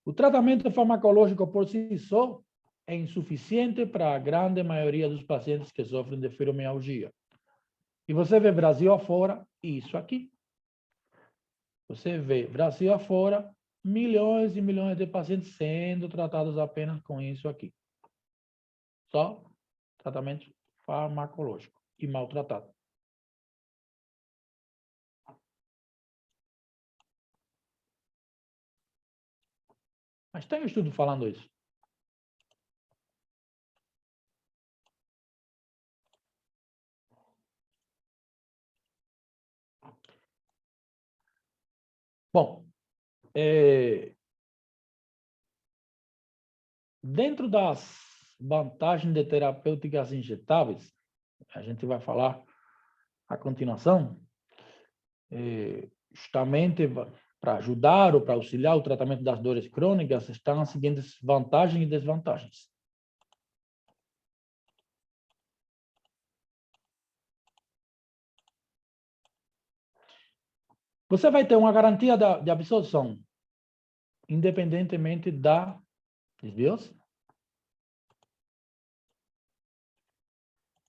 S2: o tratamento farmacológico por si só é insuficiente para a grande maioria dos pacientes que sofrem de fibromialgia. E você vê Brasil afora, isso aqui. Você vê Brasil afora, milhões e milhões de pacientes sendo tratados apenas com isso aqui. Só tratamento farmacológico e maltratado. Mas tem um estudo falando isso. Bom, dentro das vantagens de terapêuticas injetáveis, a gente vai falar a continuação, justamente para ajudar ou para auxiliar o tratamento das dores crônicas, estão as seguintes vantagens e desvantagens. Você vai ter uma garantia de absorção, independentemente da desbiose.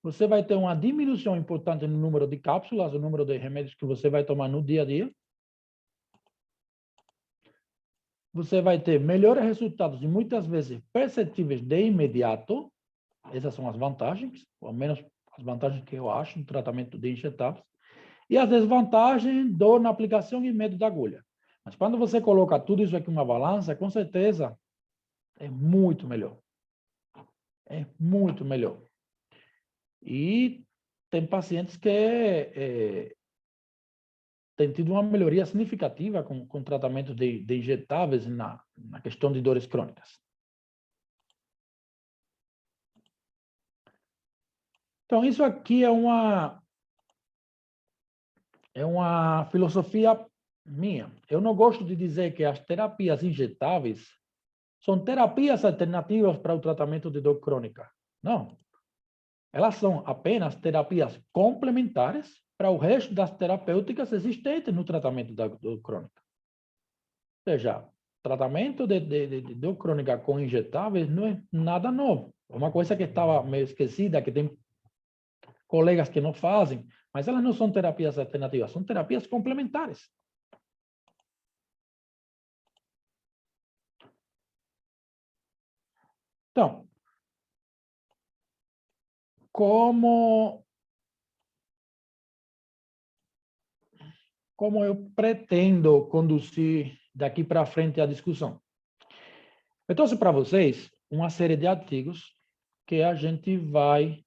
S2: Você vai ter uma diminuição importante no número de cápsulas, o número de remédios que você vai tomar no dia a dia. Você vai ter melhores resultados e muitas vezes perceptíveis de imediato. Essas são as vantagens, ou ao menos as vantagens que eu acho no tratamento de injetáveis. E as desvantagens, dor na aplicação e medo da agulha. Mas quando você coloca tudo isso aqui em uma balança, com certeza é muito melhor. É muito melhor. E tem pacientes que têm tido uma melhoria significativa com tratamento de injetáveis na questão de dores crônicas. Então, isso aqui é uma filosofia minha. Eu não gosto de dizer que as terapias injetáveis são terapias alternativas para o tratamento de dor crônica. Não. Elas são apenas terapias complementares para o resto das terapêuticas existentes no tratamento da dor crônica. Ou seja, tratamento de dor crônica com injetáveis não é nada novo. É uma coisa que estava meio esquecida, que tem colegas que não fazem, mas elas não são terapias alternativas, são terapias complementares. Então, como eu pretendo conduzir daqui para frente a discussão? Eu trouxe para vocês uma série de artigos que a gente vai...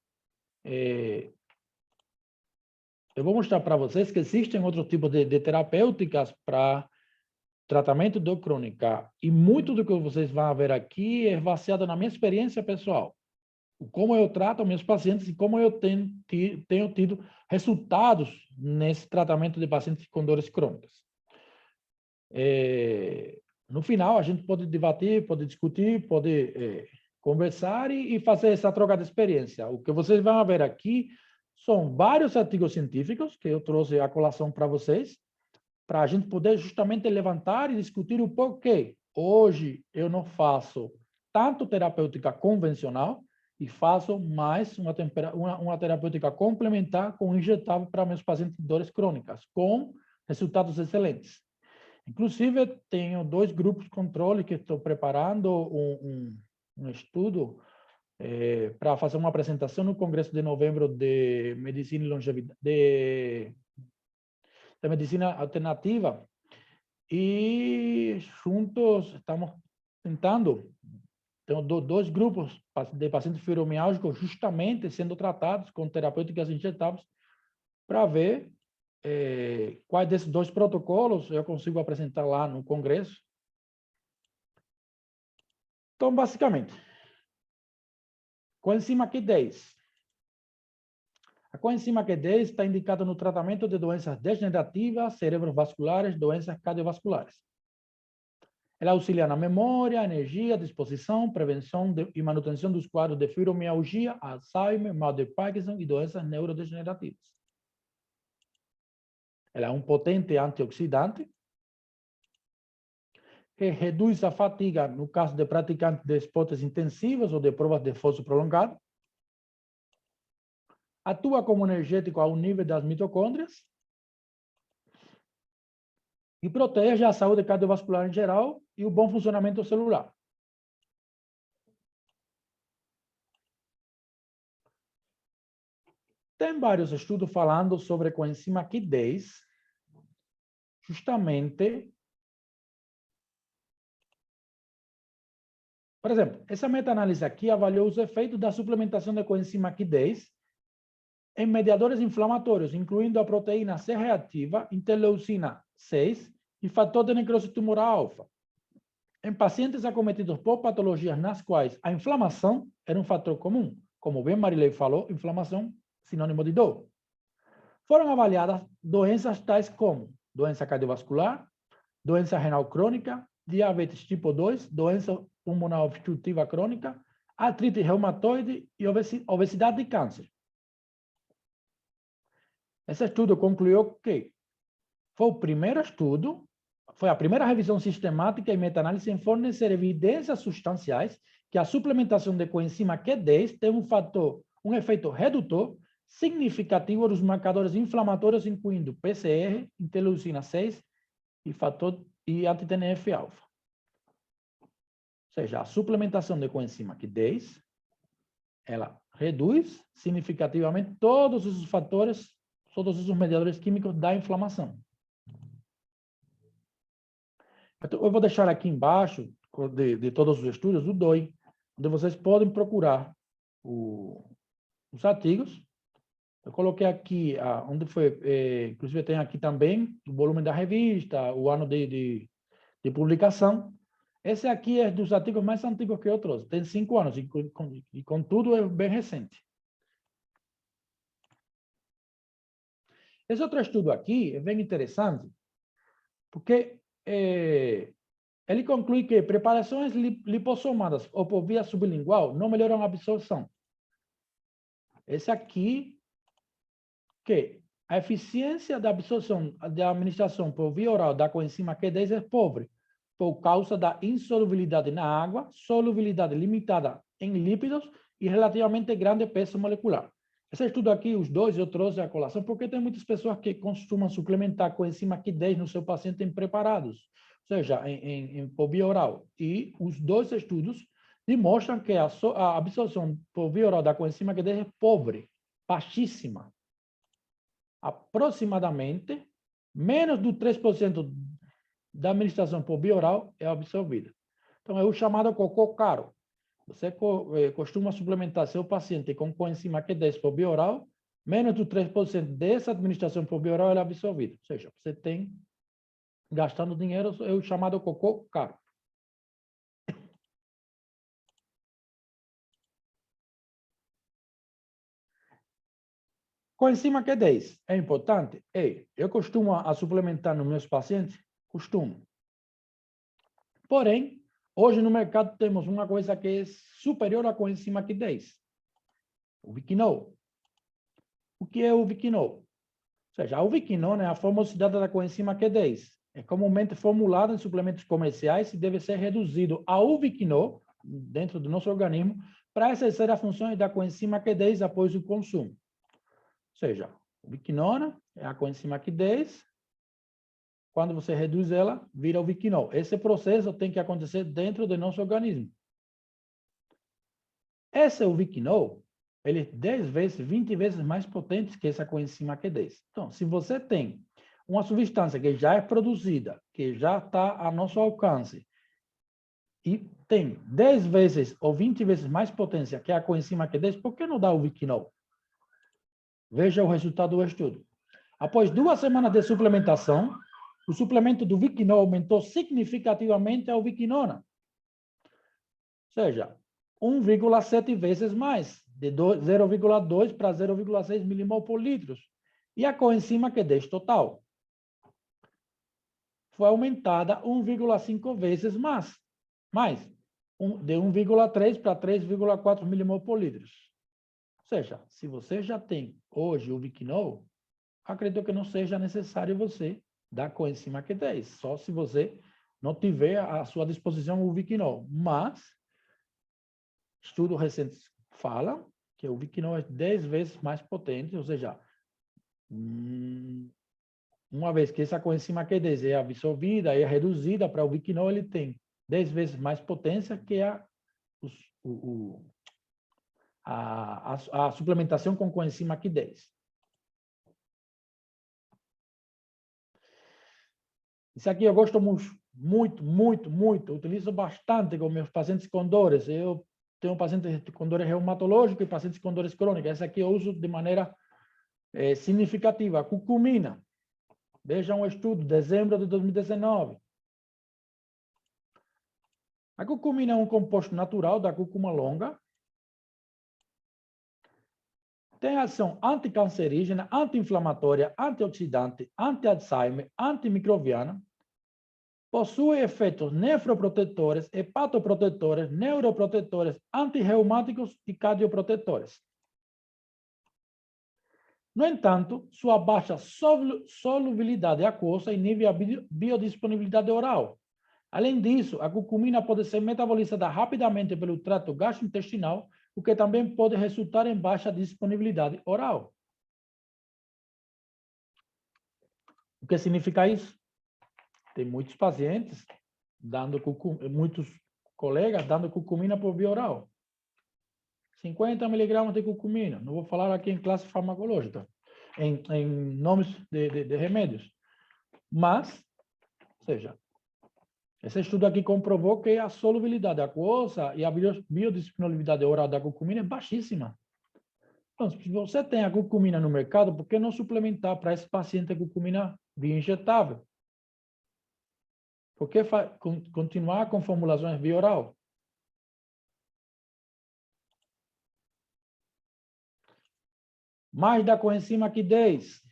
S2: eu vou mostrar para vocês que existem outros tipos de terapêuticas para tratamento de dor crônica. E muito do que vocês vão ver aqui é baseado na minha experiência pessoal. Como eu trato meus pacientes e como eu tenho tido resultados nesse tratamento de pacientes com dores crônicas. No final, a gente pode debater, pode discutir, pode conversar e fazer essa troca de experiência. O que vocês vão ver aqui são vários artigos científicos que eu trouxe à colação para vocês, para a gente poder justamente levantar e discutir o porquê. Hoje eu não faço tanto terapêutica convencional e faço mais uma terapêutica complementar com injetável para meus pacientes de dores crônicas, com resultados excelentes. Inclusive, tenho 2 grupos de controle que estou preparando um estudo para fazer uma apresentação no Congresso de novembro de Medicina e Longevidade, de Medicina Alternativa, e juntos estamos tentando, tenho 2 grupos de pacientes fibromialgicos justamente sendo tratados com terapêuticas injetáveis para ver quais desses 2 protocolos eu consigo apresentar lá no Congresso. Então, basicamente, coenzima Q10. A coenzima Q10 está indicada no tratamento de doenças degenerativas, cerebrovasculares, doenças cardiovasculares. Ela auxilia na memória, energia, disposição, prevenção e manutenção dos quadros de fibromialgia, Alzheimer, mal de Parkinson e doenças neurodegenerativas. Ela é um potente antioxidante que reduz a fadiga no caso de praticantes de esportes intensivos ou de provas de esforço prolongado. Atua como energético ao nível das mitocôndrias e protege a saúde cardiovascular em geral e o bom funcionamento celular. Tem vários estudos falando sobre a coenzima Q10, justamente. Por exemplo, essa meta-análise aqui avaliou os efeitos da suplementação da coenzima Q10 em mediadores inflamatórios, incluindo a proteína C reativa, interleucina 6 e fator de necrose tumoral alfa, em pacientes acometidos por patologias nas quais a inflamação era um fator comum. Como bem Marilei falou, inflamação sinônimo de dor. Foram avaliadas doenças tais como doença cardiovascular, doença renal crônica, diabetes tipo 2, doença pulmonar obstrutiva crônica, artrite reumatoide e obesidade e câncer. Esse estudo concluiu que foi o primeiro estudo, foi a primeira revisão sistemática e meta-análise em fornecer evidências substanciais que a suplementação de coenzima Q10 tem um efeito redutor significativo dos marcadores inflamatórios, incluindo PCR, interleucina 6 e anti-TNF-alfa. Ou seja, a suplementação de coenzima Q10, ela reduz significativamente todos os fatores, todos os mediadores químicos da inflamação. Então, eu vou deixar aqui embaixo, de todos os estudos, o DOI, onde vocês podem procurar os artigos. Eu coloquei aqui, onde foi, inclusive tem aqui também o volume da revista, o ano de publicação. Esse aqui é dos artigos mais antigos que eu trouxe, tem 5 anos, e contudo é bem recente. Esse outro estudo aqui é bem interessante, porque ele conclui que preparações lipossomadas ou por via sublingual não melhoram a absorção. Esse aqui, que a eficiência da absorção, da administração por via oral da coenzima Q10 é pobre, por causa da insolubilidade na água, solubilidade limitada em lípidos e relativamente grande peso molecular. Esse estudo aqui, os 2, eu trouxe a colação, porque tem muitas pessoas que costumam suplementar coenzima Q10 no seu paciente em preparados, ou seja, por via oral. E os 2 estudos demonstram que a absorção por via oral da coenzima Q10 é pobre, baixíssima. Aproximadamente, menos do 3% da administração por via oral é absorvida. Então, é o chamado cocô caro. Você costuma suplementar seu paciente com coenzima Q10 por via oral, menos do 3% dessa administração por via oral é absorvida. Ou seja, você tem gastando dinheiro, é o chamado cocô caro. Coenzima Q10 é importante? Eu costumo suplementar nos meus pacientes? Costumo. Porém, hoje no mercado temos uma coisa que é superior à coenzima Q10. O Viquinol. O que é o Viquinol? seja, a ubiquinona é a forma oxidada da coenzima Q10. É comumente formulada em suplementos comerciais e deve ser reduzido a ubiquinol dentro do nosso organismo para exercer as funções da coenzima Q10 após o consumo. Ou seja, ubiquinona é a coenzima Q10. Quando você reduz ela, vira ubiquinol. Esse processo tem que acontecer dentro do nosso organismo. Esse ubiquinol, ele é 10 vezes, 20 vezes mais potente que essa coenzima Q10. Então, se você tem uma substância que já é produzida, que já está a nosso alcance, e tem 10 vezes ou 20 vezes mais potência que a coenzima Q10, por que não dá ubiquinol? Veja o resultado do estudo. Após 2 semanas de suplementação, o suplemento do ubiquinol aumentou significativamente a ubiquinona. Ou seja, 1,7 vezes mais, de 0,2 para 0,6 milimol por litro. E a coenzima Q10 total foi aumentada 1,5 vezes mais, de 1,3 para 3,4 milimol por litro. Ou seja, se você já tem hoje o ubiquinol, acredito que não seja necessário você dar coenzima Q10, só se você não tiver à sua disposição o ubiquinol. Mas estudos recentes falam que o ubiquinol é 10 vezes mais potente, ou seja, uma vez que essa coenzima Q10 é absorvida e é reduzida para o ubiquinol, ele tem 10 vezes mais potência que a suplementação com coenzima Q10. Isso aqui eu gosto muito. Utilizo bastante com meus pacientes com dores. Eu tenho pacientes com dores reumatológicas e pacientes com dores crônicas. Essa aqui eu uso de maneira significativa. Curcumina. Veja um estudo, dezembro de 2019. A curcumina é um composto natural da cúrcuma longa. Tem ação anticancerígena, anti-inflamatória, antioxidante, anti-Alzheimer, antimicrobiana. Possui efeitos nefroprotetores, hepatoprotetores, neuroprotetores, antirreumáticos e cardioprotetores. No entanto, sua baixa solubilidade aquosa inibe a biodisponibilidade oral. Além disso, a curcumina pode ser metabolizada rapidamente pelo trato gastrointestinal, o que também pode resultar em baixa disponibilidade oral. O que significa isso? Tem muitos pacientes muitos colegas dando curcumina por via oral. 50 miligramas de curcumina. Não vou falar aqui em classe farmacológica, em nomes de remédios. Mas, ou seja, esse estudo aqui comprovou que a solubilidade aquosa e a biodisponibilidade oral da curcumina é baixíssima. Então, se você tem a curcumina no mercado, por que não suplementar para esse paciente a curcumina via injetável? Por que continuar com formulações via oral? Mais da coenzima Q10.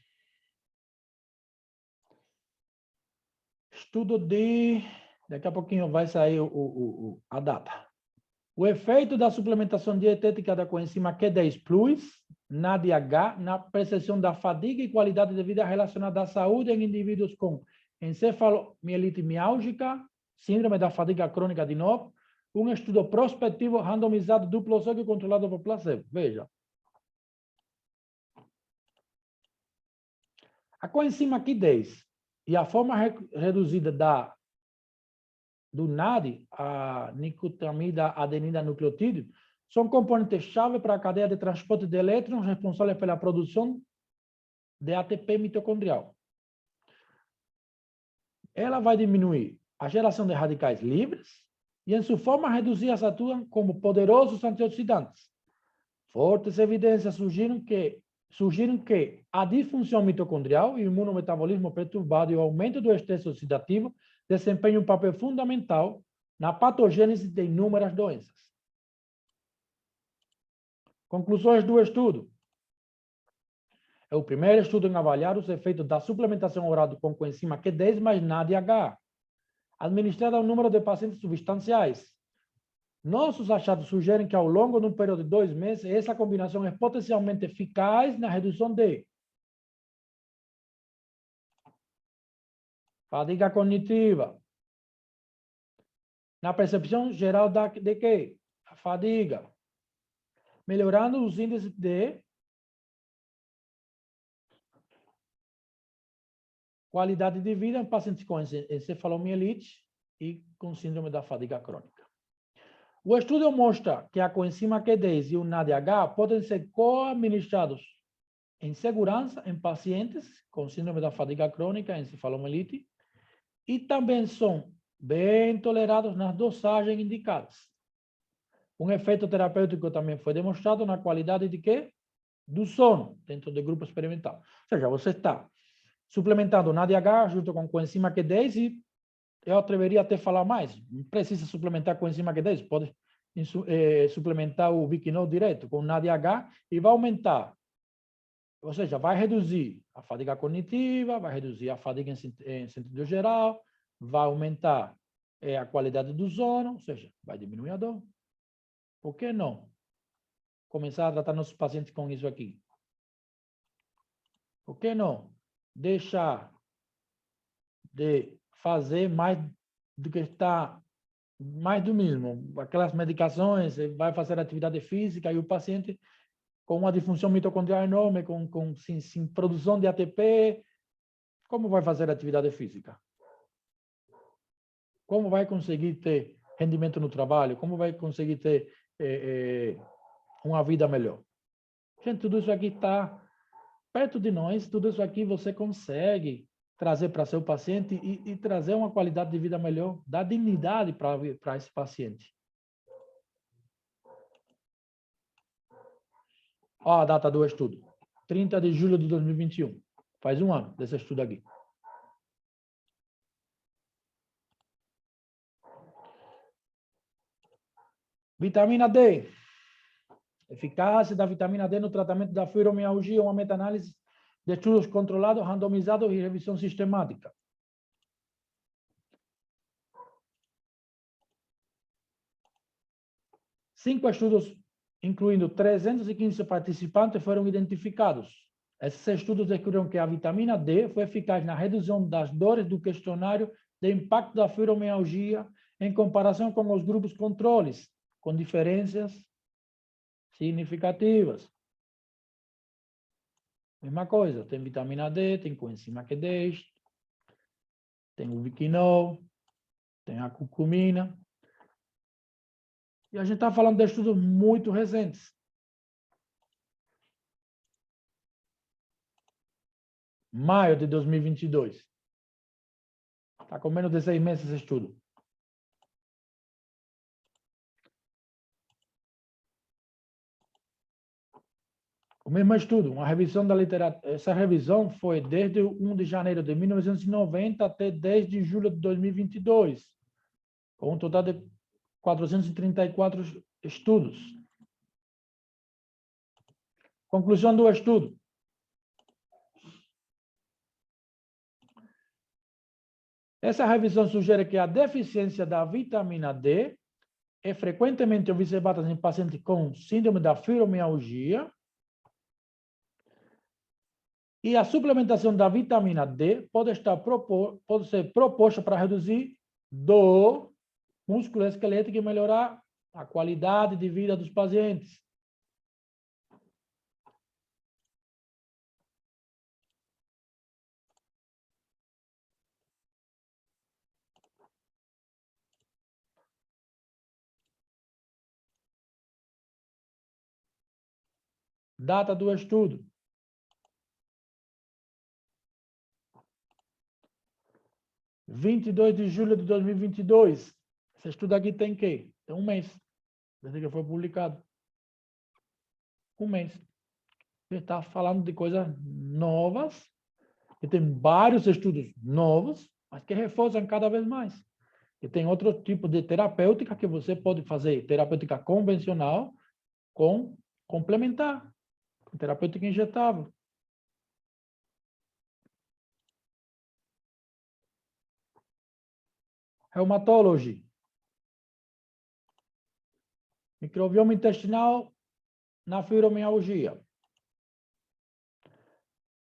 S2: Estudo daqui a pouquinho vai sair a data. O efeito da suplementação dietética da coenzima Q10+, NADH, na percepção da fadiga e qualidade de vida relacionada à saúde em indivíduos com encefalomielite miálgica, síndrome da fadiga crônica de novo, um estudo prospectivo randomizado duplo cego controlado por placebo. Veja. A coenzima Q10 e a forma reduzida do NAD, a nicotinamida adenina nucleotídeo, são componentes-chave para a cadeia de transporte de elétrons responsáveis pela produção de ATP mitocondrial. Ela vai diminuir a geração de radicais livres e, em sua forma reduzidas, atuam como poderosos antioxidantes. Fortes evidências sugerem que a disfunção mitocondrial e o imunometabolismo perturbado e o aumento do estresse oxidativo desempenham um papel fundamental na patogênese de inúmeras doenças. Conclusões do estudo. É o primeiro estudo em avaliar os efeitos da suplementação oral com coenzima Q10 mais NADH, administrada a um número de pacientes substanciais. Nossos achados sugerem que, ao longo de um período de 2 meses, essa combinação é potencialmente eficaz na redução de Fadiga cognitiva. Na percepção geral de quê? A fadiga. Melhorando os índices de qualidade de vida em pacientes com encefalomielite e com síndrome da fadiga crônica. O estudo mostra que a coenzima Q10 e o NADH podem ser co-administrados em segurança em pacientes com síndrome da fadiga crônica e encefalomielite e também são bem tolerados nas dosagens indicadas. Um efeito terapêutico também foi demonstrado na qualidade de quê? Do sono, dentro do grupo experimental. Ou seja, você está suplementando NADH junto com coenzima Q10 e eu atreveria até a falar mais. Não precisa suplementar coenzima Q10, pode suplementar o Biquinol direto com NADH e vai aumentar. Ou seja, vai reduzir a fadiga cognitiva, vai reduzir a fadiga em sentido geral, vai aumentar a qualidade do sono, ou seja, vai diminuir a dor. Por que não começar a tratar nossos pacientes com isso aqui? Por que não deixar de fazer mais do que está, mais do mesmo? Aquelas medicações, vai fazer atividade física e o paciente com uma disfunção mitocondrial enorme, sem produção de ATP, como vai fazer atividade física? Como vai conseguir ter rendimento no trabalho? Como vai conseguir ter uma vida melhor? Gente, tudo isso aqui está perto de nós, tudo isso aqui você consegue trazer para seu paciente e trazer uma qualidade de vida melhor, dar dignidade para esse paciente. Olha a data do estudo, 30 de julho de 2021. Faz um ano desse estudo aqui. Vitamina D. Eficácia da vitamina D no tratamento da fibromialgia, uma meta-análise de estudos controlados, randomizados e revisão sistemática. Cinco estudos, incluindo 315 participantes, foram identificados. Esses estudos descobriram que a vitamina D foi eficaz na redução das dores do questionário de impacto da fibromialgia em comparação com os grupos controles, com diferenças significativas. Mesma coisa, tem vitamina D, tem coenzima Q10, tem o Biquinol, tem a curcumina. E a gente está falando de estudos muito recentes. Maio de 2022. Está com menos de 6 meses esse estudo. O mesmo estudo, uma revisão da literatura. Essa revisão foi desde 1 de janeiro de 1990 até 10 de julho de 2022, com um total de 434 estudos. Conclusão do estudo. Essa revisão sugere que a deficiência da vitamina D é frequentemente observada em pacientes com síndrome da fibromialgia e a suplementação da vitamina D pode ser proposta para reduzir dor musculoesquelética e melhorar a qualidade de vida dos pacientes. Data do estudo. 22 de julho de 2022. Esse estudo aqui tem quê? Tem um mês, desde que foi publicado. Um mês. Ele está falando de coisas novas, e tem vários estudos novos, mas que reforçam cada vez mais. E tem outro tipo de terapêutica que você pode fazer, terapêutica convencional, com complementar, com terapêutica injetável. Reumatology. Microbioma intestinal na fibromialgia.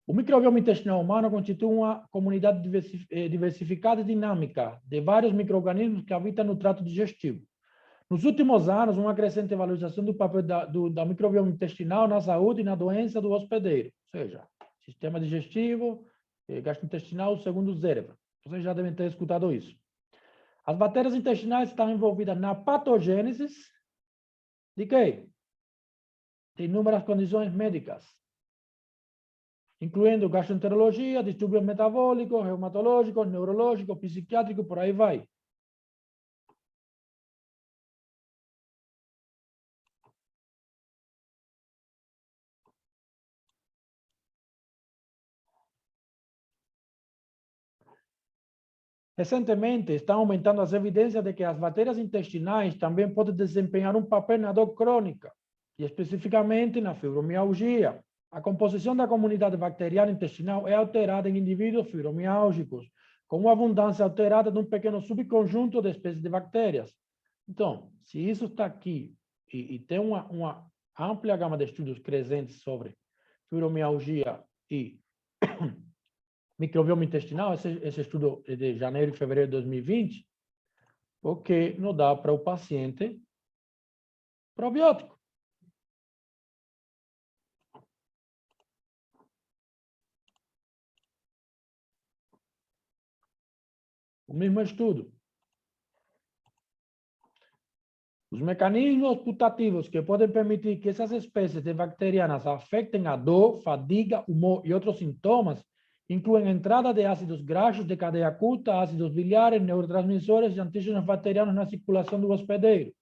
S2: O microbioma intestinal humano constitui uma comunidade diversificada e dinâmica de vários micro-organismos que habitam no trato digestivo. Nos últimos anos, uma crescente valorização do papel da microbioma intestinal na saúde e na doença do hospedeiro, ou seja, sistema digestivo, gastrointestinal, segundo o cérebro. Vocês já devem ter escutado isso. As bactérias intestinais estão envolvidas na patogênese de quê? De inúmeras condições médicas, incluindo gastroenterologia, distúrbios metabólicos, reumatológicos, neurológicos, psiquiátricos, por aí vai. Recentemente, estão aumentando as evidências de que as bactérias intestinais também podem desempenhar um papel na dor crônica, e especificamente na fibromialgia. A composição da comunidade bacteriana intestinal é alterada em indivíduos fibromiálgicos, com uma abundância alterada de um pequeno subconjunto de espécies de bactérias. Então, se isso está aqui, e tem uma ampla gama de estudos crescentes sobre fibromialgia e microbioma intestinal, esse estudo é de janeiro e fevereiro de 2020, porque não dá para o paciente probiótico. O mesmo estudo. Os mecanismos putativos que podem permitir que essas espécies de bacterianas afetem a dor, fadiga, humor e outros sintomas incluem a entrada de ácidos graxos de cadeia curta, ácidos biliares, neurotransmissores e antígenos bacterianos na circulação do hospedeiro.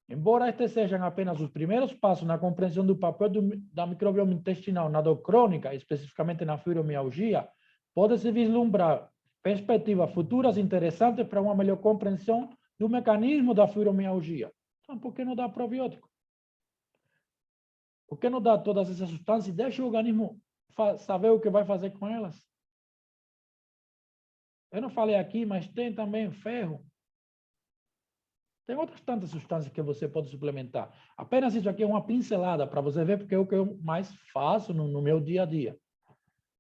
S2: Embora estes sejam apenas os primeiros passos na compreensão do papel da microbioma intestinal na dor crônica, especificamente na fibromialgia, pode-se vislumbrar perspectivas futuras interessantes para uma melhor compreensão do mecanismo da fibromialgia. Então, por que não dá probiótico? Por que não dá todas essas substâncias e deixa o organismo saber o que vai fazer com elas? Eu não falei aqui, mas tem também ferro. Tem outras tantas substâncias que você pode suplementar. Apenas isso aqui é uma pincelada para você ver, porque é o que eu mais faço no meu dia a dia.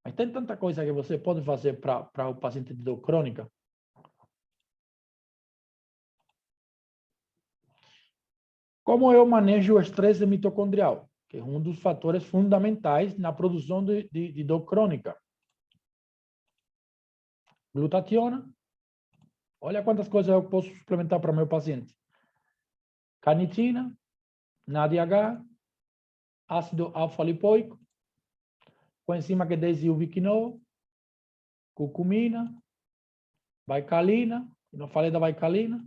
S2: Mas tem tanta coisa que você pode fazer para o paciente de dor crônica. Como eu manejo o estresse mitocondrial, que é um dos fatores fundamentais na produção de dor crônica. Glutationa. Olha quantas coisas eu posso suplementar para o meu paciente. Carnitina, NADH, ácido alfa-lipoico, coenzima Q10 e ubiquinol, curcumina, baicalina, não falei da baicalina,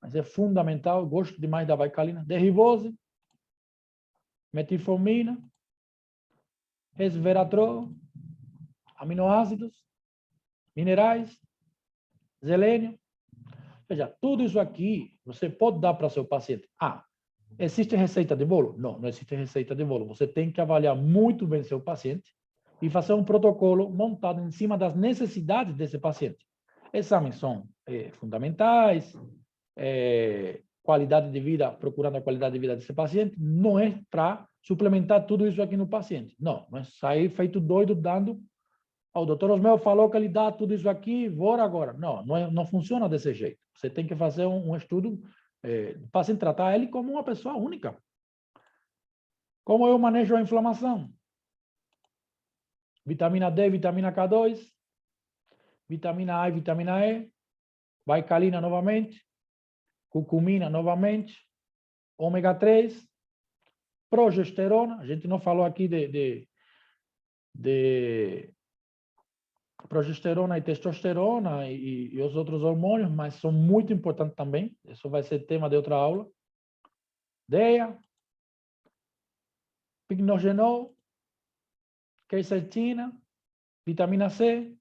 S2: mas é fundamental, gosto demais da baicalina, derribose, metilformina, resveratrol, aminoácidos, minerais, selênio. Veja, tudo isso aqui você pode dar para seu paciente. Existe receita de bolo? Não, não existe receita de bolo. Você tem que avaliar muito bem seu paciente e fazer um protocolo montado em cima das necessidades desse paciente. Exames são fundamentais, qualidade de vida, procurando a qualidade de vida desse paciente, não é para suplementar tudo isso aqui no paciente. Não, mas sair feito doido dando. O doutor Osmel falou que ele dá tudo isso aqui, bora agora. Não, não funciona desse jeito. Você tem que fazer um estudo para tratar ele como uma pessoa única. Como eu manejo a inflamação? Vitamina D, vitamina K2, vitamina A e vitamina E, baicalina novamente, curcumina novamente, ômega 3, progesterona. A gente não falou aqui de progesterona e testosterona e os outros hormônios, mas são muito importantes também. Isso vai ser tema de outra aula. DEA, pignogenol, quercetina, vitamina C.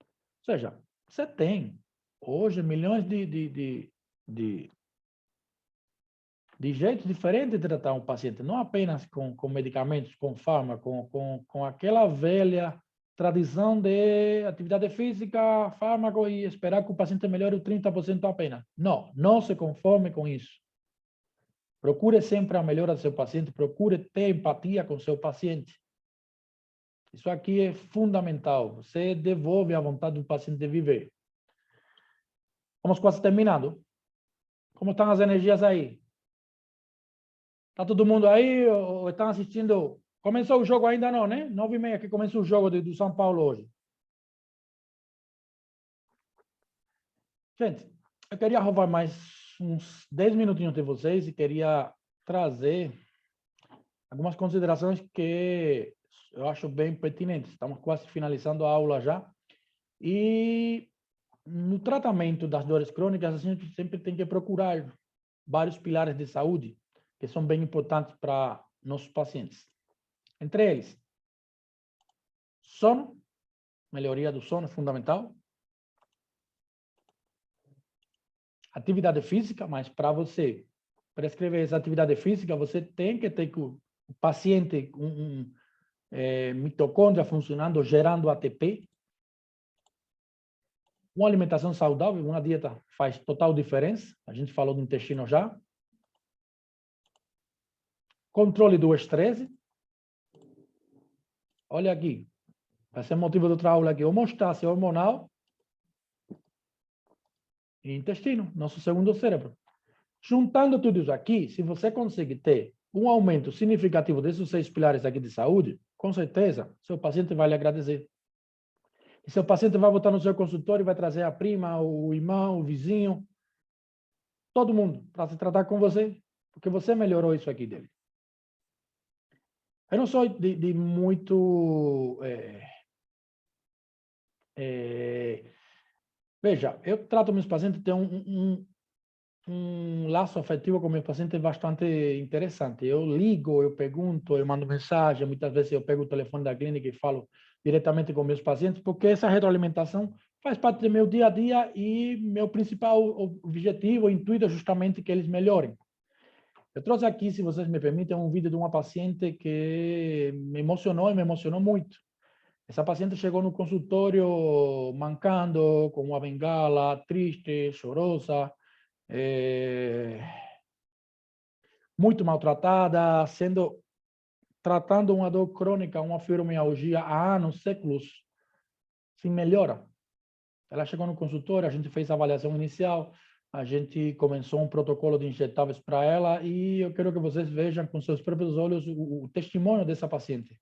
S2: Ou seja, você tem hoje milhões de jeitos diferentes de tratar um paciente, não apenas com medicamentos, com fármaco, com aquela velha tradição de atividade física, fármaco e esperar que o paciente melhore o 30% apenas. Não, não se conforme com isso. Procure sempre a melhora do seu paciente, procure ter empatia com o seu paciente. Isso aqui é fundamental. Você devolve a vontade do paciente de viver. Vamos quase terminando. Como estão as energias aí? Está todo mundo aí ou estão assistindo? Começou o jogo ainda não, né? 9h30 que começa o jogo do São Paulo hoje. Gente, eu queria roubar mais uns 10 minutinhos de vocês e queria trazer algumas considerações que eu acho bem pertinentes. Estamos quase finalizando a aula já. E no tratamento das dores crônicas, a gente sempre tem que procurar vários pilares de saúde que são bem importantes para nossos pacientes. Entre eles, sono, melhoria do sono é fundamental. Atividade física, mas para você prescrever essa atividade física, você tem que ter o paciente mitocôndria funcionando, gerando ATP. Uma alimentação saudável, uma dieta faz total diferença. A gente falou do intestino já. Controle do estresse. Olha aqui. Vai ser motivo de outra aula aqui. Homeostase hormonal e intestino, nosso segundo cérebro. Juntando tudo isso aqui, se você conseguir ter um aumento significativo desses 6 pilares aqui de saúde, com certeza, seu paciente vai lhe agradecer. E seu paciente vai voltar no seu consultório e vai trazer a prima, o irmão, o vizinho, todo mundo, para se tratar com você, porque você melhorou isso aqui dele. Eu não sou de muito... veja, eu trato meus pacientes, tenho um laço afetivo com meus pacientes bastante interessante. Eu ligo, eu pergunto, eu mando mensagem, muitas vezes eu pego o telefone da clínica e falo diretamente com meus pacientes, porque essa retroalimentação faz parte do meu dia a dia e meu principal objetivo, intuito é justamente que eles melhorem. Eu trouxe aqui, se vocês me permitem, um vídeo de uma paciente que me emocionou e me emocionou muito. Essa paciente chegou no consultório mancando, com uma bengala, triste, chorosa, muito maltratada, tratando uma dor crônica, uma fibromialgia há anos, séculos, sem melhora. Ela chegou no consultório, a gente fez a avaliação inicial, a gente começou um protocolo de injetáveis para ela e eu quero que vocês vejam com seus próprios olhos o testemunho dessa paciente.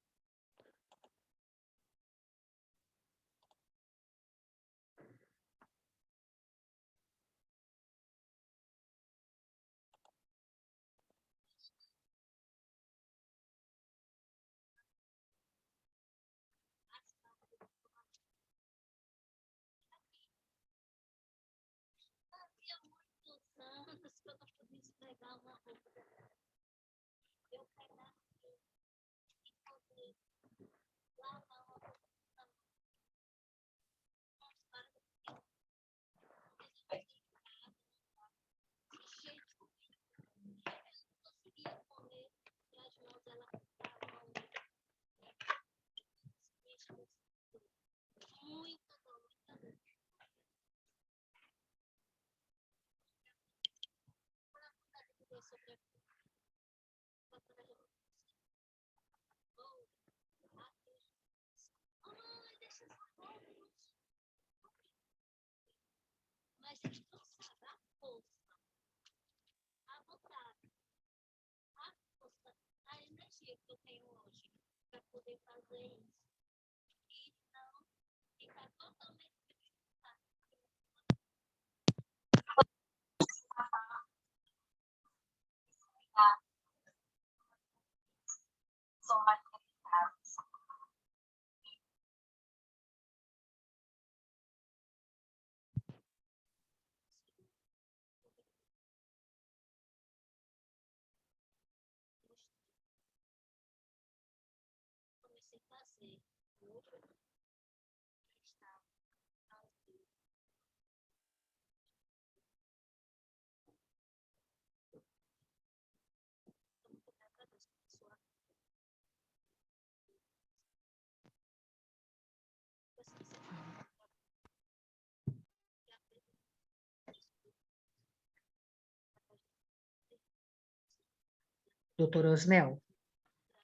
S1: Doutor Osmel?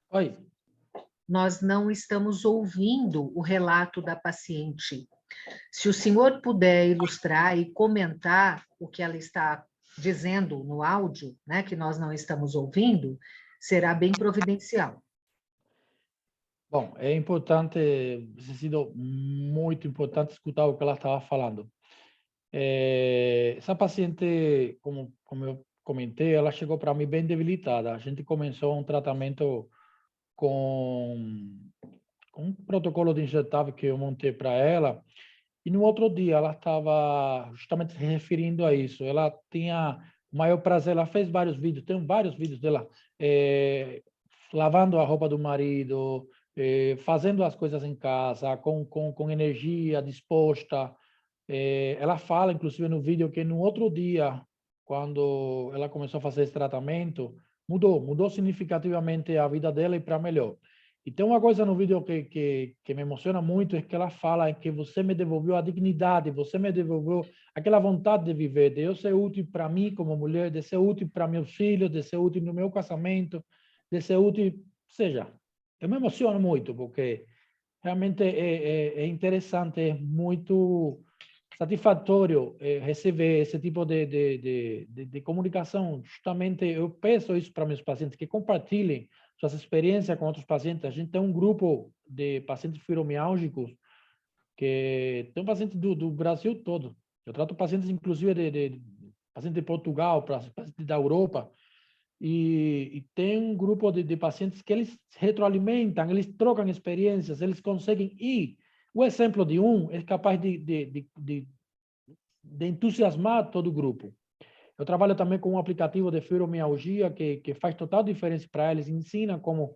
S2: Oi.
S1: nós não estamos ouvindo o relato da paciente. Se o senhor puder ilustrar e comentar o que ela está dizendo no áudio, né, que nós não estamos ouvindo, será bem providencial.
S2: Bom, é importante, tem sido muito importante escutar o que ela estava falando. Essa paciente, como eu comentei, ela chegou para mim bem debilitada. A gente começou um tratamento com um protocolo de injetável que eu montei para ela, e no outro dia ela estava justamente se referindo a isso. Ela tinha o maior prazer, ela fez vários vídeos, tem vários vídeos dela lavando a roupa do marido, fazendo as coisas em casa, com energia disposta. Ela fala, inclusive, no vídeo que no outro dia, quando ela começou a fazer esse tratamento, mudou significativamente a vida dela e para melhor. E tem uma coisa no vídeo que me emociona muito, é que ela fala que você me devolveu a dignidade, você me devolveu aquela vontade de viver, de eu ser útil para mim como mulher, de ser útil para meus filhos, de ser útil no meu casamento, de ser útil, seja, eu me emociono muito, porque realmente é interessante, é muito satisfatório receber esse tipo de comunicação. Justamente eu peço isso para meus pacientes, que compartilhem suas experiências com outros pacientes. A gente tem um grupo de pacientes fibromialgicos, que tem pacientes do Brasil todo. Eu trato pacientes, inclusive, de pacientes de Portugal, pacientes da Europa, e tem um grupo de pacientes que eles retroalimentam, eles trocam experiências, eles conseguem ir. O exemplo de um é capaz de entusiasmar todo o grupo. Eu trabalho também com um aplicativo de fibromialgia que faz total diferença para eles, ensina como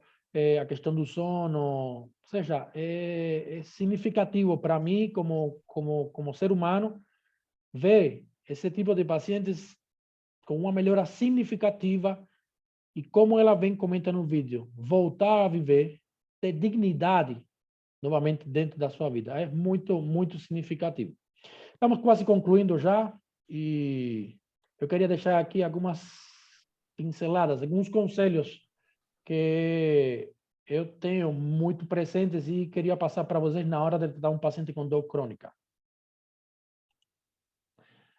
S2: a questão do sono, ou seja, é significativo para mim como ser humano ver esse tipo de pacientes com uma melhora significativa e como ela vem comentando no vídeo, voltar a viver, ter dignidade novamente dentro da sua vida. É muito, muito significativo. Estamos quase concluindo já e eu queria deixar aqui algumas pinceladas, alguns conselhos que eu tenho muito presentes e queria passar para vocês na hora de tratar um paciente com dor crônica.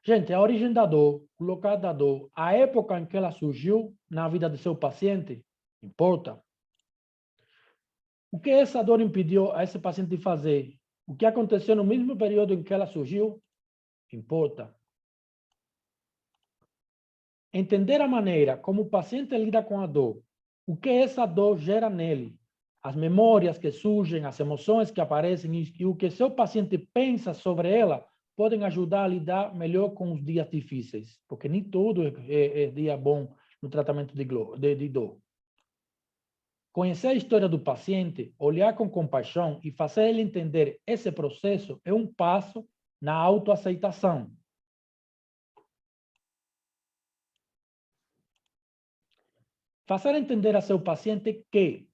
S2: Gente, a origem da dor, o local da dor, a época em que ela surgiu na vida do seu paciente, importa. O que essa dor impediu a esse paciente de fazer? O que aconteceu no mesmo período em que ela surgiu? Importa. Entender a maneira como o paciente lida com a dor, o que essa dor gera nele, as memórias que surgem, as emoções que aparecem e o que seu paciente pensa sobre ela podem ajudar a lidar melhor com os dias difíceis, porque nem todo é dia bom no tratamento de dor. Conhecer a história do paciente, olhar com compaixão e fazer ele entender esse processo é um passo na autoaceitação. Fazer entender a seu paciente que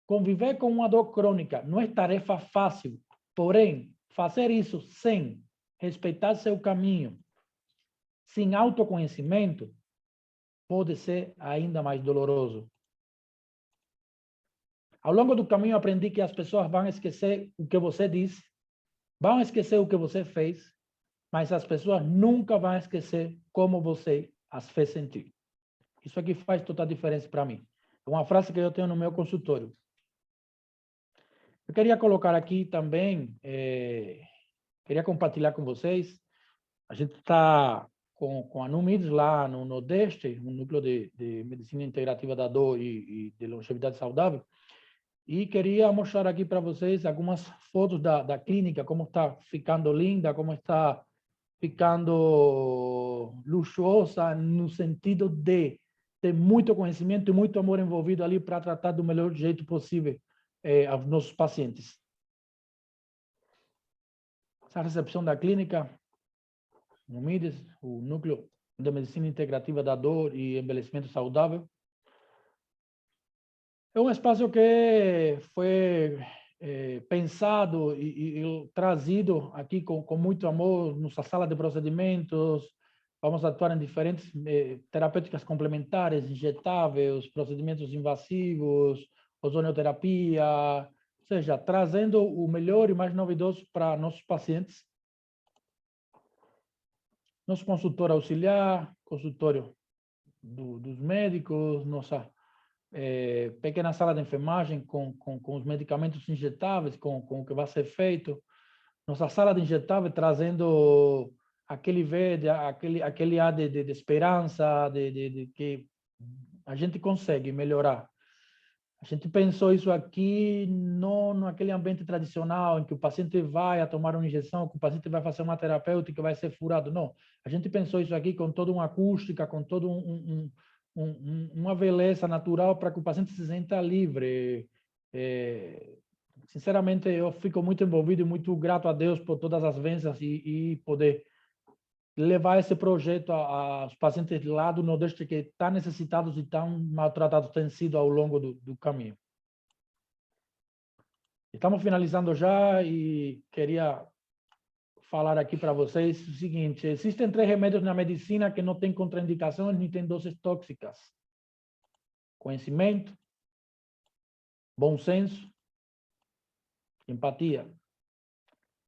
S2: conviver com uma dor crônica não é tarefa fácil, porém, fazer isso sem respeitar seu caminho, sem autoconhecimento, pode ser ainda mais doloroso. Ao longo do caminho, aprendi que as pessoas vão esquecer o que você disse, vão esquecer o que você fez, mas as pessoas nunca vão esquecer como você as fez sentir. Isso aqui faz toda a diferença para mim. É uma frase que eu tenho no meu consultório. Eu queria colocar aqui também, queria compartilhar com vocês, a gente está com a NUMIDS lá no Nordeste, um núcleo de medicina integrativa da dor e de longevidade saudável, e queria mostrar aqui para vocês algumas fotos da clínica, como está ficando linda, como está ficando luxuosa, no sentido de ter muito conhecimento e muito amor envolvido ali para tratar do melhor jeito possível aos nossos pacientes. Essa recepção da clínica, no MIDES, o Núcleo de Medicina Integrativa da Dor e Envelhecimento Saudável. É um espaço que foi pensado e trazido aqui com muito amor, nossa sala de procedimentos. Vamos atuar em diferentes terapêuticas complementares, injetáveis, procedimentos invasivos, ozonioterapia, ou seja, trazendo o melhor e mais novidoso para nossos pacientes. Nosso consultório auxiliar, consultório dos médicos, nossa pequena sala de enfermagem com os medicamentos injetáveis, com o que vai ser feito. Nossa sala de injetáveis trazendo aquele verde, aquele ar de esperança, de que a gente consegue melhorar. A gente pensou isso aqui não naquele ambiente tradicional em que o paciente vai a tomar uma injeção, que o paciente vai fazer uma terapêutica e vai ser furado. Não. A gente pensou isso aqui com toda uma acústica, com toda uma beleza natural para que o paciente se sinta livre. Sinceramente, eu fico muito envolvido e muito grato a Deus por todas as bênçãos e poder levar esse projeto aos pacientes lá do Nordeste que estão necessitados e tão maltratados têm sido ao longo do caminho. Estamos finalizando já e queria falar aqui para vocês o seguinte: existem 3 remédios na medicina que não têm contraindicações nem têm doses tóxicas: conhecimento, bom senso, empatia.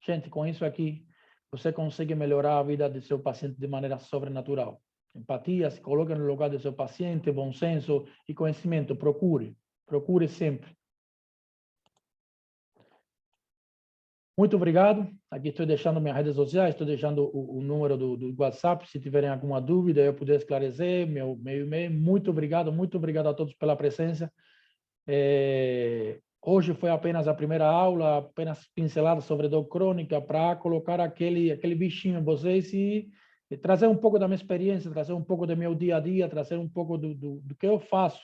S2: Gente, com isso aqui, você consegue melhorar a vida do seu paciente de maneira sobrenatural. Empatia, se coloque no lugar do seu paciente, bom senso e conhecimento. Procure sempre. Muito obrigado. Aqui estou deixando minhas redes sociais, estou deixando o número do WhatsApp. Se tiverem alguma dúvida, eu puder esclarecer, meu e-mail. Muito obrigado a todos pela presença. Hoje foi apenas a primeira aula, apenas pincelada sobre dor crônica, para colocar aquele bichinho em vocês e trazer um pouco da minha experiência, trazer um pouco do meu dia a dia, trazer um pouco do que eu faço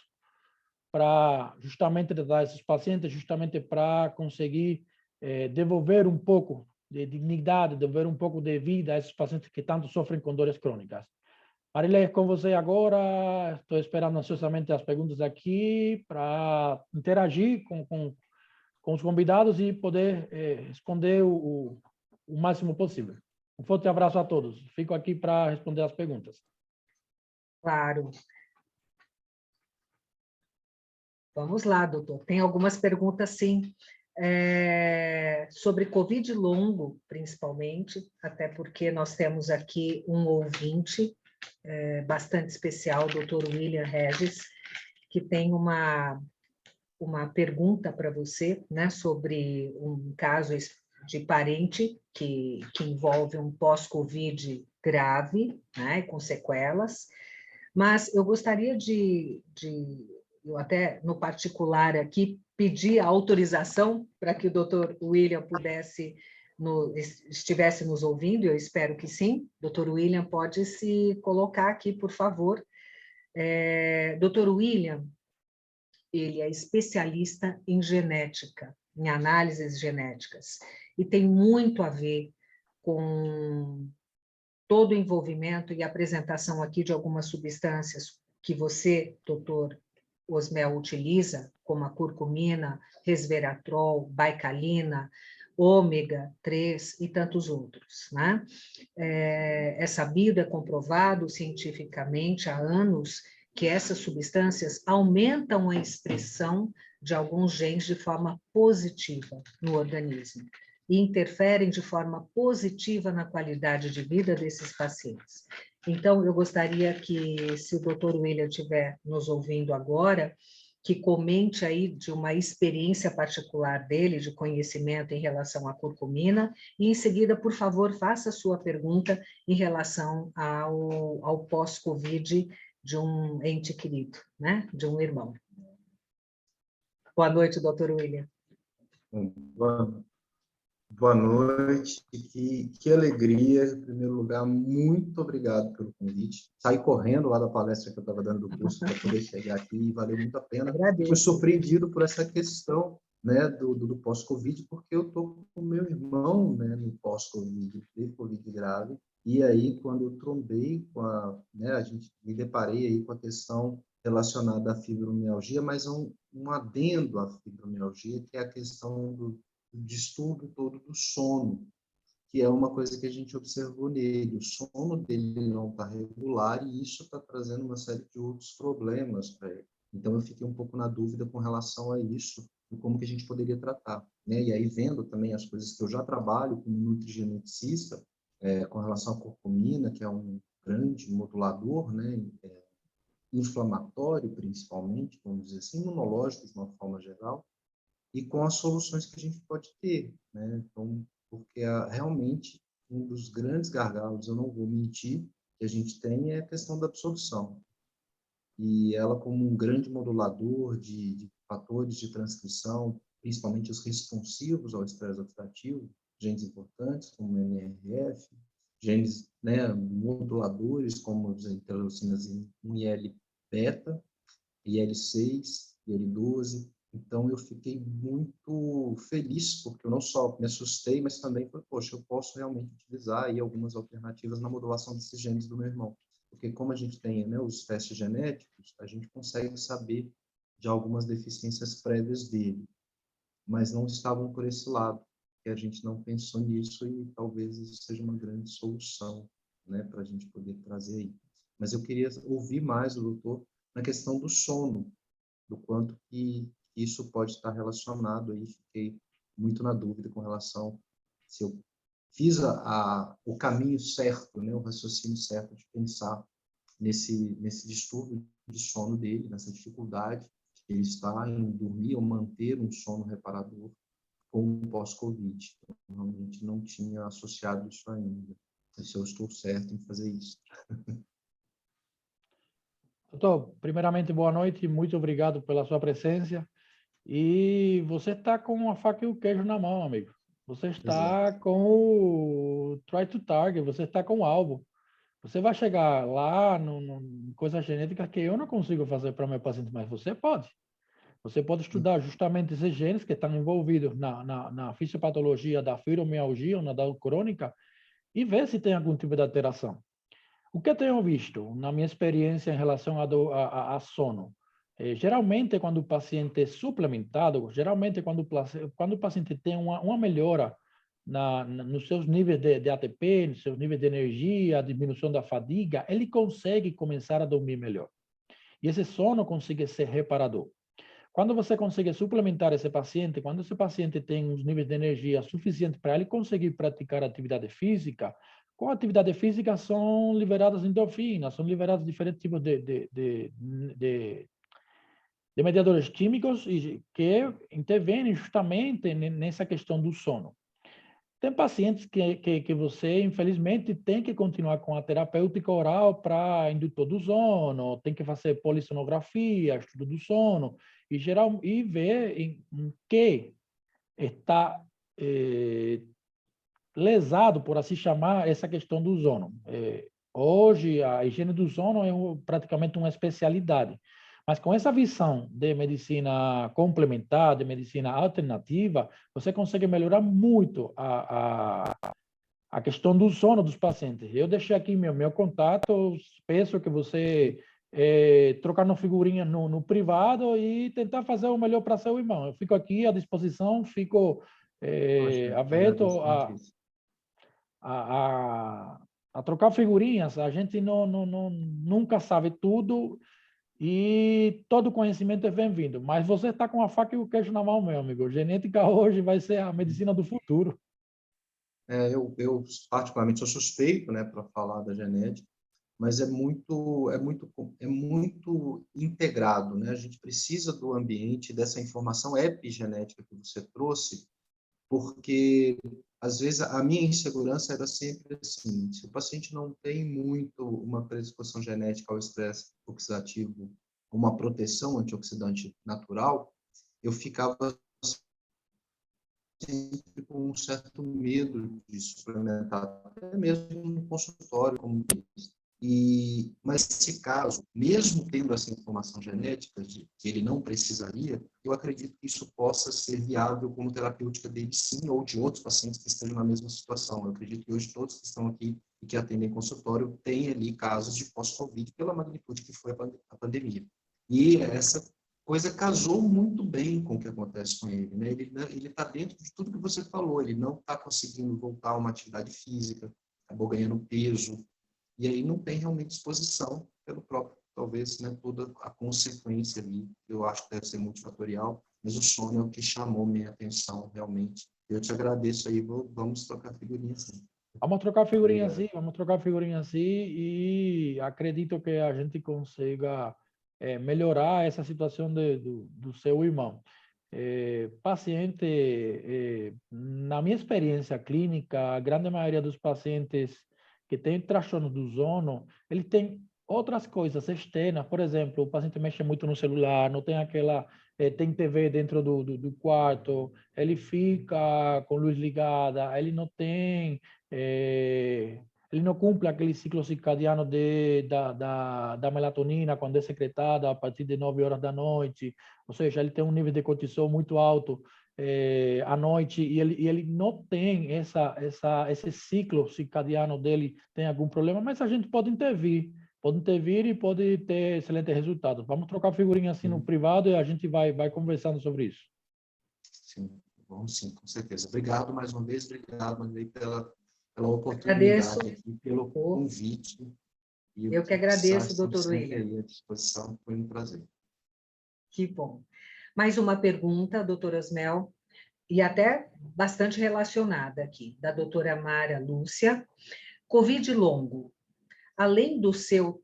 S2: para justamente tratar esses pacientes, justamente para conseguir devolver um pouco de dignidade, devolver um pouco de vida a esses pacientes que tanto sofrem com dores crônicas. Marília, com você agora. Estou esperando ansiosamente as perguntas aqui para interagir com os convidados e poder responder o máximo possível. Um forte abraço a todos. Fico aqui para responder as perguntas.
S1: Claro. Vamos lá, doutor. Tem algumas perguntas, sim, sobre Covid longo, principalmente, até porque nós temos aqui um ouvinte bastante especial, o doutor William Regis, que tem uma pergunta para você, né, sobre um caso de parente que envolve um pós-Covid grave, né, com sequelas, mas eu gostaria eu até, no particular aqui, pedi a autorização para que o doutor William estivesse nos ouvindo, eu espero que sim. Doutor William, pode se colocar aqui, por favor. Doutor William, ele é especialista em genética, em análises genéticas, e tem muito a ver com todo o envolvimento e apresentação aqui de algumas substâncias que você, doutor Osmel, utiliza, como a curcumina, resveratrol, baicalina, ômega 3 e tantos outros, né? É sabido, é comprovado cientificamente há anos que essas substâncias aumentam a expressão de alguns genes de forma positiva no organismo e interferem de forma positiva na qualidade de vida desses pacientes. Então, eu gostaria que, se o doutor William estiver nos ouvindo agora, que comente aí de uma experiência particular dele, de conhecimento em relação à curcumina, e em seguida, por favor, faça a sua pergunta em relação ao pós-Covid de um ente querido, né? De um irmão. Boa noite, doutor William.
S3: Boa noite, que alegria. Em primeiro lugar, muito obrigado pelo convite. Saí correndo lá da palestra que eu estava dando do curso para poder chegar aqui e valeu muito a pena.
S1: Agradeço.
S3: Fui surpreendido por essa questão, né, do pós-Covid, porque eu estou com o meu irmão, né, no pós-Covid, teve Covid grave, e aí quando eu trombei com me deparei aí com a questão relacionada à fibromialgia, mas um adendo à fibromialgia, que é a questão do distúrbio todo do sono, que é uma coisa que a gente observou nele. O sono dele não está regular e isso está trazendo uma série de outros problemas para ele. Então, eu fiquei um pouco na dúvida com relação a isso e como que a gente poderia tratar, né? E aí, vendo também as coisas que eu já trabalho como nutrigeneticista, com relação à curcumina, que é um grande modulador, né? Inflamatório, principalmente, vamos dizer assim, imunológico de uma forma geral, e com as soluções que a gente pode ter, né? Então, porque realmente um dos grandes gargalos, eu não vou mentir, que a gente tem é a questão da absorção. E ela, como um grande modulador de fatores de transcrição, principalmente os responsivos ao estresse oxidativo, genes importantes, como o NRF, genes, né, moduladores, como as interleucinas 1 e L-beta, IL-6, IL-12. Então, eu fiquei muito feliz, porque eu não só me assustei, mas também falei, poxa, eu posso realmente utilizar aí algumas alternativas na modulação desses genes do meu irmão. Porque como a gente tem, né, os testes genéticos, a gente consegue saber de algumas deficiências prévias dele, mas não estavam por esse lado, que a gente não pensou nisso e talvez isso seja uma grande solução, né, para a gente poder trazer aí. Mas eu queria ouvir mais o doutor na questão do sono, do quanto que isso pode estar relacionado aí. Fiquei muito na dúvida com relação se eu fiz o caminho certo, né, o raciocínio certo de pensar nesse distúrbio de sono dele, nessa dificuldade que ele está em dormir ou manter um sono reparador com o pós-Covid. Eu realmente não tinha associado isso ainda. Se eu estou certo em fazer isso.
S2: Doutor, primeiramente, boa noite, muito obrigado pela sua presença. E você está com a faca e o queijo na mão, amigo. Você está
S3: Exato.
S2: com o Try to Target, você está com o alvo. Você vai chegar lá no coisa genética que eu não consigo fazer para meu paciente, mas você pode. Você pode estudar justamente esses genes que estão envolvidos na fisiopatologia da fibromialgia ou na dor crônica e ver se tem algum tipo de alteração. O que eu tenho visto na minha experiência em relação a sono? Geralmente, quando o paciente é suplementado, geralmente quando o paciente tem uma melhora nos seus níveis de ATP, nos seus níveis de energia, a diminuição da fadiga, ele consegue começar a dormir melhor. E esse sono consegue ser reparador. Quando você consegue suplementar esse paciente, quando esse paciente tem os níveis de energia suficientes para ele conseguir praticar atividade física, com a atividade física são liberadas endorfinas, são liberados diferentes tipos de mediadores químicos que intervêm justamente nessa questão do sono. Tem pacientes que você, infelizmente, tem que continuar com a terapêutica oral para indutor do sono, tem que fazer polissonografia, estudo do sono, e ver em que está lesado, por assim chamar, essa questão do sono. Hoje, a higiene do sono é praticamente uma especialidade. Mas com essa visão de medicina complementar, de medicina alternativa, você consegue melhorar muito a questão do sono dos pacientes. Eu deixei aqui meu contato, peço que você trocar uma figurinha no privado e tentar fazer o melhor para seu irmão. Eu fico aqui à disposição, fico
S3: Poxa,
S2: aberto
S3: agradeço muitíssimo.
S2: a, a trocar figurinhas. A gente nunca sabe tudo e todo conhecimento é bem-vindo. Mas você está com a faca e o queijo na mão, meu amigo. Genética hoje vai ser a medicina do futuro.
S3: Eu particularmente sou suspeito, né, para falar da genética, mas é muito integrado, né? A gente precisa do ambiente, dessa informação epigenética que você trouxe, porque às vezes a minha insegurança era sempre assim: se o paciente não tem muito uma predisposição genética ao estresse oxidativo, uma proteção antioxidante natural, eu ficava sempre com um certo medo de suplementar, até mesmo no consultório, como disse. Mas nesse caso, mesmo tendo essa informação genética de que ele não precisaria, eu acredito que isso possa ser viável como terapêutica dele, sim, ou de outros pacientes que estejam na mesma situação. Eu acredito que hoje todos que estão aqui e que atendem consultório têm ali casos de pós-Covid pela magnitude que foi a pandemia. E essa coisa casou muito bem com o que acontece com ele, né? Ele está dentro de tudo que você falou, ele não está conseguindo voltar a uma atividade física, acabou ganhando peso, e aí não tem realmente disposição pelo próprio talvez, né, toda a consequência ali, eu acho que deve ser multifatorial, mas o sono é o que chamou minha atenção, realmente. Eu te agradeço aí, vamos trocar figurinha sim. Obrigado.
S2: Vamos trocar figurinha assim e acredito que a gente consiga melhorar essa situação do seu irmão. Paciente, na minha experiência clínica, a grande maioria dos pacientes que têm transtorno do sono, ele tem outras coisas externas. Por exemplo, o paciente mexe muito no celular, não tem aquela, tem TV dentro do quarto, ele fica com luz ligada, ele não tem, ele não cumpre aquele ciclo circadiano da melatonina quando é secretada a partir de 9 horas da noite, ou seja, ele tem um nível de cortisol muito alto à noite e ele não tem esse ciclo circadiano dele, tem algum problema, mas a gente pode intervir e pode ter excelentes resultados. Vamos trocar figurinha assim no privado e a gente vai conversando sobre isso.
S3: Sim, vamos sim, com certeza. Obrigado mais uma vez, obrigado, Mandei, pela
S1: Agradeço.
S3: oportunidade aqui, pelo convite. E
S1: Eu que agradeço,
S3: estou
S1: doutor
S3: sempre
S1: William.
S3: aí à disposição, foi um prazer.
S1: Que bom. Mais uma pergunta, doutora Osmel, e até bastante relacionada aqui, da doutora Mara Lúcia. Covid longo, além do seu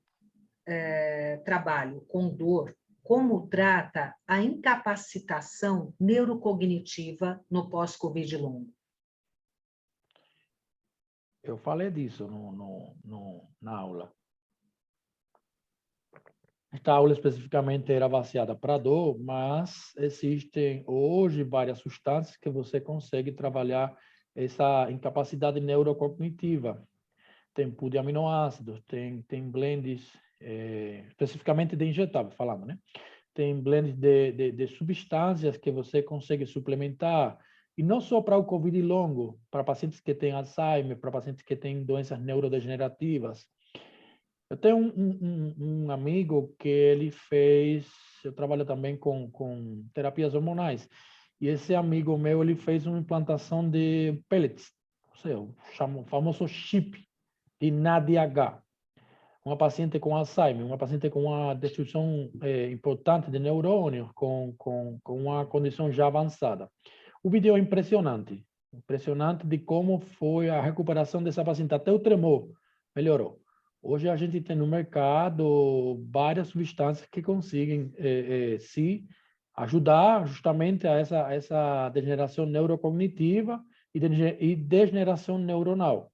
S1: trabalho com dor, como trata a incapacitação neurocognitiva no pós-Covid longo?
S2: Eu falei disso na aula. Esta aula especificamente era baseada para dor, mas existem hoje várias substâncias que você consegue trabalhar essa incapacidade neurocognitiva. Tem pool de aminoácidos, tem blends, especificamente de injetável, falando, né? Tem blends de substâncias que você consegue suplementar, e não só para o COVID longo, para pacientes que têm Alzheimer, para pacientes que têm doenças neurodegenerativas. Eu tenho um amigo que ele eu trabalho também com terapias hormonais, e esse amigo meu, ele fez uma implantação de pellets, ou seja, o famoso chip de NADH. Uma paciente com Alzheimer, uma paciente com uma destruição importante de neurônios, com uma condição já avançada. O vídeo é impressionante de como foi a recuperação dessa paciente, até o tremor melhorou. Hoje a gente tem no mercado várias substâncias que conseguem se ajudar justamente a essa degeneração neurocognitiva e degeneração neuronal.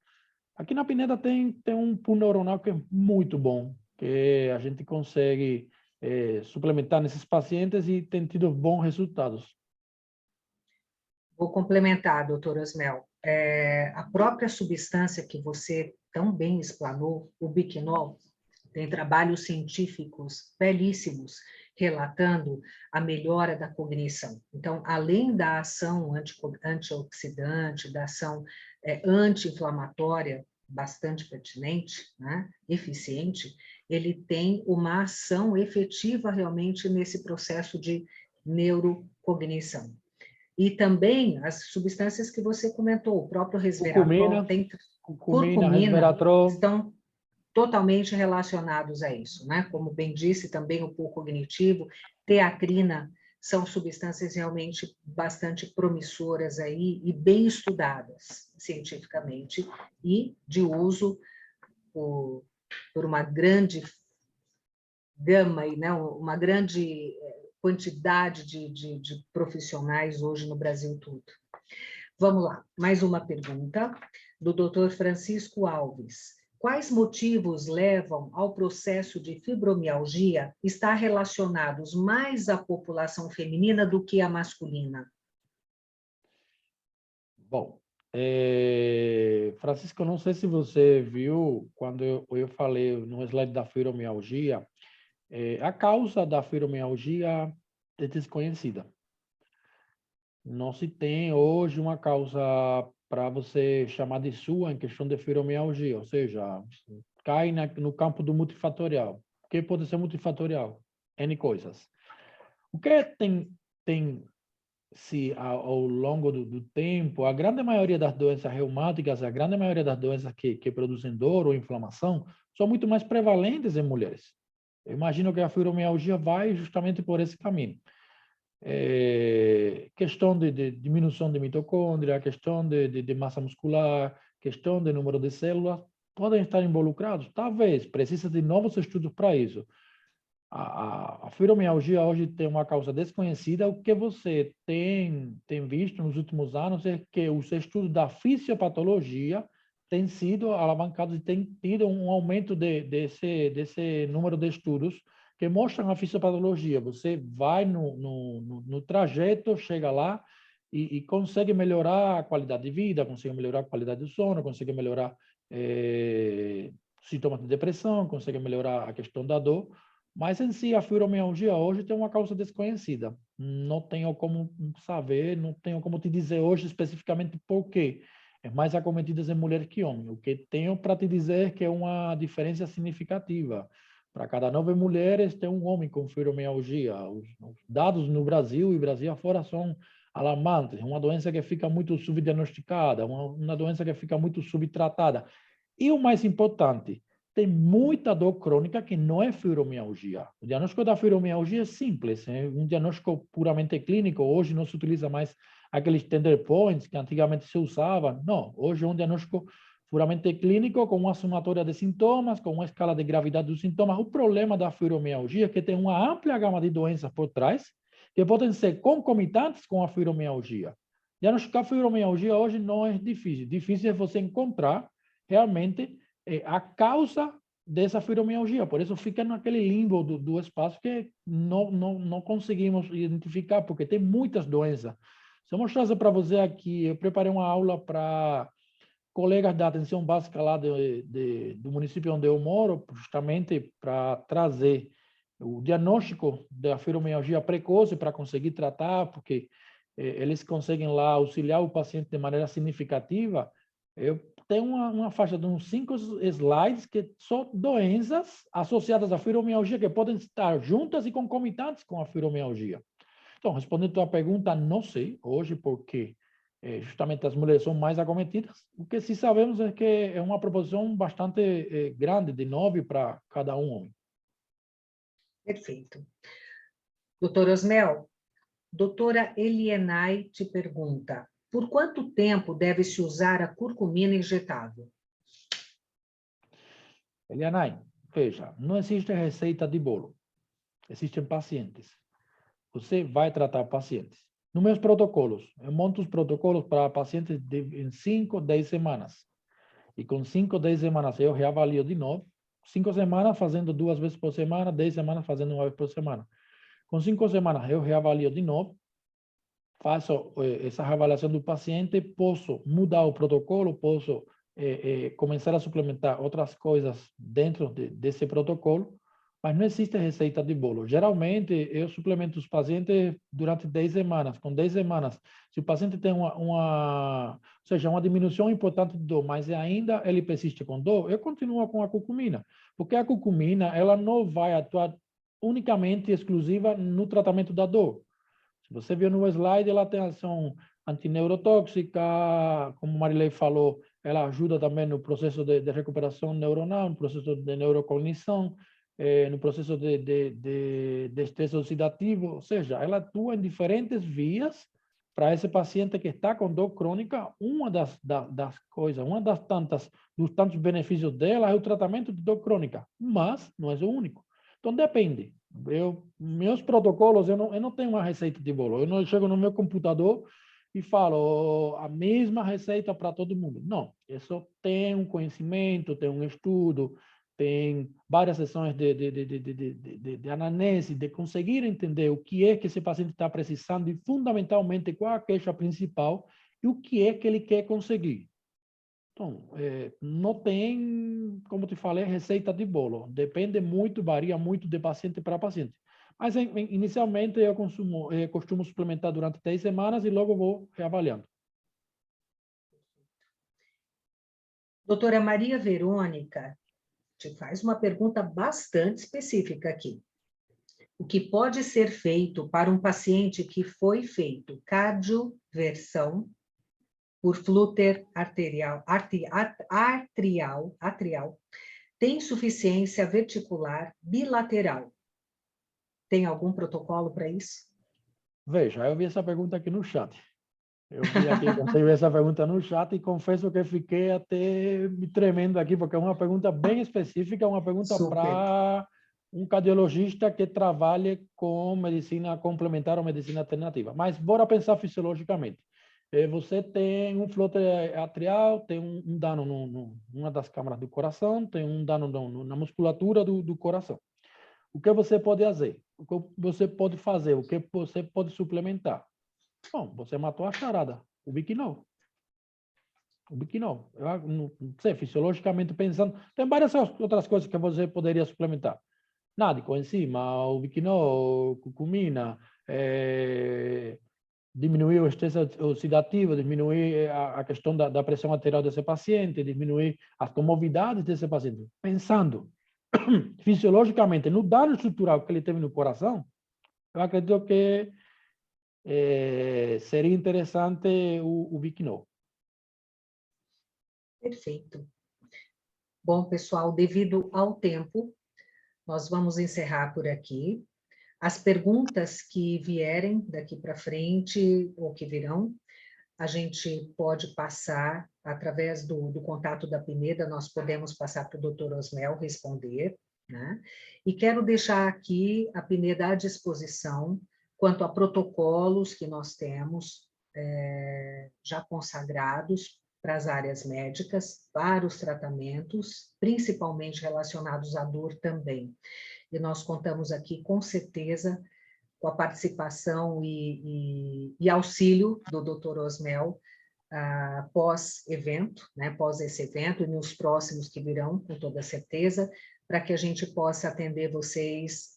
S2: Aqui na Pineda tem um pool neuronal que é muito bom, que a gente consegue suplementar nesses pacientes e tem tido bons resultados.
S1: Vou complementar, doutora Osmel. A própria substância que você tão bem explanou, o biquinol, tem trabalhos científicos belíssimos relatando a melhora da cognição. Então, além da ação antioxidante, da ação anti-inflamatória, bastante pertinente, né, eficiente, ele tem uma ação efetiva realmente nesse processo de neurocognição. E também as substâncias que você comentou, o próprio resveratrol, curcumina,
S2: resveratrol,
S1: estão totalmente relacionados a isso, né? Como bem disse também o pool cognitivo, teacrina, são substâncias realmente bastante promissoras aí e bem estudadas cientificamente e de uso por uma grande gama, né? Uma grande quantidade de profissionais hoje no Brasil todo. Vamos lá, mais uma pergunta do Dr. Francisco Alves. Quais motivos levam ao processo de fibromialgia estar relacionados mais à população feminina do que à masculina?
S2: Bom, Francisco, não sei se você viu, quando eu falei no slide da fibromialgia, a causa da fibromialgia é desconhecida. Não se tem hoje uma causa para você chamar de sua em questão de fibromialgia, ou seja, cai no campo do multifatorial. O que pode ser multifatorial? N coisas. O que tem se ao longo do tempo, a grande maioria das doenças reumáticas, a grande maioria das doenças que produzem dor ou inflamação, são muito mais prevalentes em mulheres. Eu imagino que a fibromialgia vai justamente por esse caminho. Questão de diminuição de mitocôndria, questão de massa muscular, questão de número de células, podem estar involucrados? Talvez, precisa de novos estudos para isso. A fibromialgia hoje tem uma causa desconhecida. O que você tem visto nos últimos anos é que os estudos da fisiopatologia têm sido alavancados e tem tido um aumento desse número de estudos que mostram a fisiopatologia. Você vai no trajeto, chega lá e consegue melhorar a qualidade de vida, consegue melhorar a qualidade do sono, consegue melhorar sintomas de depressão, consegue melhorar a questão da dor. Mas em si, a fibromialgia hoje tem uma causa desconhecida. Não tenho como saber, não tenho como te dizer hoje especificamente por quê. É mais acometidas em mulher que homem. O que tenho para te dizer é que é uma diferença significativa. Para cada 9 mulheres, tem um homem com fibromialgia. Os dados no Brasil e Brasil afora são alarmantes. É uma doença que fica muito subdiagnosticada, uma doença que fica muito subtratada. E o mais importante, tem muita dor crônica que não é fibromialgia. O diagnóstico da fibromialgia é simples, é um diagnóstico puramente clínico. Hoje não se utiliza mais aqueles tender points que antigamente se usava. Não, hoje é um diagnóstico puramente clínico com uma somatória de sintomas, com uma escala de gravidade dos sintomas. O problema da fibromialgia é que tem uma ampla gama de doenças por trás que podem ser concomitantes com a fibromialgia. Diagnosticar fibromialgia hoje não é difícil. Difícil é você encontrar realmente a causa dessa fibromialgia. Por isso fica naquele limbo do espaço que não conseguimos identificar, porque tem muitas doenças. Se eu mostrasse para você aqui, eu preparei uma aula para colegas da atenção básica lá do município onde eu moro, justamente para trazer o diagnóstico da fibromialgia precoce para conseguir tratar, porque eles conseguem lá auxiliar o paciente de maneira significativa. Eu tenho uma faixa de uns 5 slides que são doenças associadas à fibromialgia que podem estar juntas e concomitantes com a fibromialgia. Então, respondendo a tua pergunta, não sei hoje porque justamente as mulheres são mais acometidas. O que sim sabemos é que é uma proporção bastante grande, de 9 para cada um homem.
S1: Perfeito. Doutor Osmel, doutora Elienay te pergunta, por quanto tempo deve-se usar a curcumina injetável?
S2: Elianay, veja, não existe receita de bolo. Existem pacientes. Você vai tratar pacientes. Nos meus protocolos, eu monto os protocolos para pacientes em 5, 10 semanas. E com 5, 10 semanas eu reavalio de novo. 5 semanas fazendo 2 vezes por semana, 10 semanas fazendo 1 vez por semana. Com 5 semanas eu reavalio de novo. Faço essa reavaliação do paciente, posso mudar o protocolo, posso começar a suplementar outras coisas dentro desse protocolo, mas não existe receita de bolo. Geralmente, eu suplemento os pacientes durante 10 semanas. Com 10 semanas, se o paciente tem ou seja, uma diminuição importante de dor, mas ainda ele persiste com dor, eu continuo com a curcumina, porque a curcumina ela não vai atuar unicamente exclusiva no tratamento da dor. Se você viu no slide, ela tem ação antineurotóxica, como Marilei falou, ela ajuda também no processo de recuperação neuronal, no processo de neurocognição, no processo de estresse oxidativo, ou seja, ela atua em diferentes vias para esse paciente que está com dor crônica. Uma das coisas, dos tantos benefícios dela é o tratamento de dor crônica, mas não é o único. Então, depende. Meus protocolos, eu não tenho uma receita de bolo. Eu não chego no meu computador e falo a mesma receita para todo mundo. Não, isso tem um conhecimento, tem um estudo, tem várias sessões de anamnese, de conseguir entender o que é que esse paciente está precisando e, fundamentalmente, qual a queixa principal e o que é que ele quer conseguir. Então, não tem, como te falei, receita de bolo. Depende muito, varia muito de paciente para paciente. Mas, inicialmente, eu costumo suplementar durante 10 semanas e logo vou reavaliando.
S1: Doutora Maria Verônica te faz uma pergunta bastante específica aqui. O que pode ser feito para um paciente que foi feito cardioversão por flúter atrial, tem insuficiência verticular bilateral. Tem algum protocolo para isso?
S2: Veja, eu vi essa pergunta aqui no chat. Eu vi aqui, você viu essa pergunta no chat e confesso que fiquei até me tremendo aqui, porque é uma pergunta bem específica, uma pergunta para um cardiologista que trabalhe com medicina complementar ou medicina alternativa. Mas bora pensar fisiologicamente. Você tem um flow atrial, tem um dano numa das câmaras do coração, tem um dano na musculatura do coração. O que você pode fazer? O que você pode fazer? O que você pode suplementar? Bom, você matou a charada. O biquinol. O biquinol. Eu não sei, fisiologicamente pensando, tem várias outras coisas que você poderia suplementar. Nada, coenzima, o biquinol, curcumina, diminuir o estresse oxidativo, diminuir a questão da pressão arterial desse paciente, diminuir as comorbidades desse paciente. Pensando fisiologicamente no dano estrutural que ele teve no coração, eu acredito que seria interessante o biquinol.
S1: Perfeito. Bom, pessoal, devido ao tempo, nós vamos encerrar por aqui. As perguntas que vierem daqui para frente, ou que virão, a gente pode passar através do contato da Pineda, nós podemos passar para o Dr. Osmel responder, né? E quero deixar aqui a Pineda à disposição quanto a protocolos que nós temos já consagrados para as áreas médicas, para os tratamentos, principalmente relacionados à dor também. E nós contamos aqui, com certeza, com a participação e auxílio do Dr. Osmel pós-evento, né, pós esse evento, e nos próximos que virão, com toda certeza, para que a gente possa atender vocês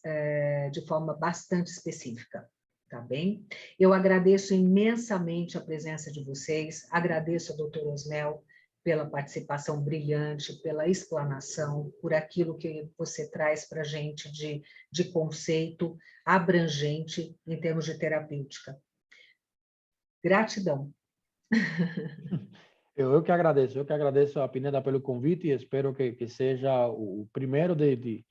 S1: de forma bastante específica. Tá bem? Eu agradeço imensamente a presença de vocês, agradeço ao Dr. Osmel pela participação brilhante, pela explanação, por aquilo que você traz para a gente de conceito abrangente em termos de terapêutica. Gratidão.
S2: Eu que agradeço a Pineda pelo convite e espero que seja o primeiro de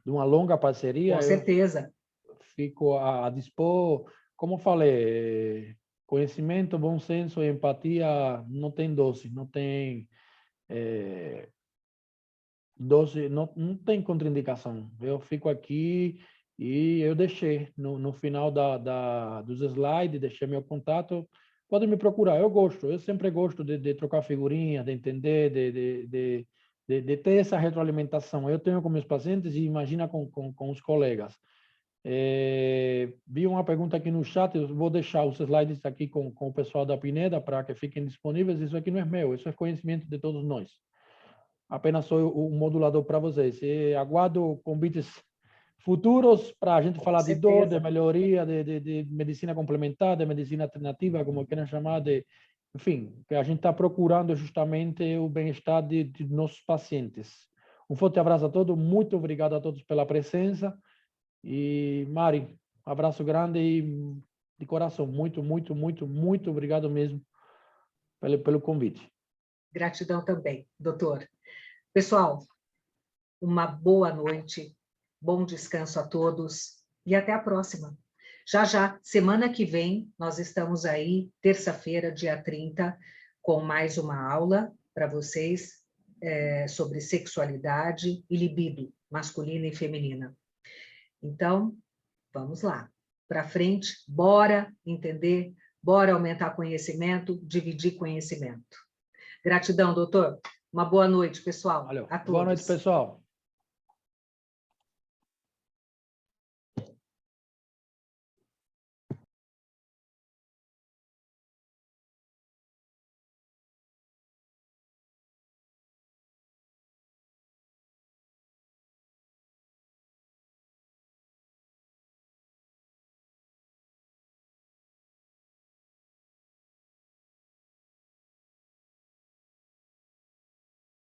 S2: uma longa parceria.
S1: Com certeza.
S2: Eu fico a dispor, como falei, conhecimento, bom senso e empatia não tem dose, não tem dose, não tem contraindicação. Eu fico aqui e eu deixei no final dos slides, deixei meu contato. Podem me procurar, eu sempre gosto de trocar figurinha, de entender, de ter essa retroalimentação. Eu tenho com meus pacientes e imagina com os colegas. Vi uma pergunta aqui no chat, eu vou deixar os slides aqui com o pessoal da Pineda para que fiquem disponíveis. Isso aqui não é meu, isso é conhecimento de todos nós. Apenas sou o modulador para vocês. E aguardo convites futuros para a gente falar de dor, de melhoria, de medicina complementar, de medicina alternativa, como queiram chamar, enfim, que a gente está procurando justamente o bem-estar de nossos pacientes. Um forte abraço a todos, muito obrigado a todos pela presença. E, Mari, um abraço grande e de coração, muito, muito, muito, muito obrigado mesmo pelo convite.
S1: Gratidão também, doutor. Pessoal, uma boa noite. Bom descanso a todos e até a próxima. Já, semana que vem, nós estamos aí, terça-feira, dia 30, com mais uma aula para vocês sobre sexualidade e libido, masculina e feminina. Então, vamos lá. Para frente, bora entender, bora aumentar conhecimento, dividir conhecimento. Gratidão, doutor. Uma boa noite, pessoal.
S2: Valeu.
S1: A todos.
S2: Boa noite, pessoal.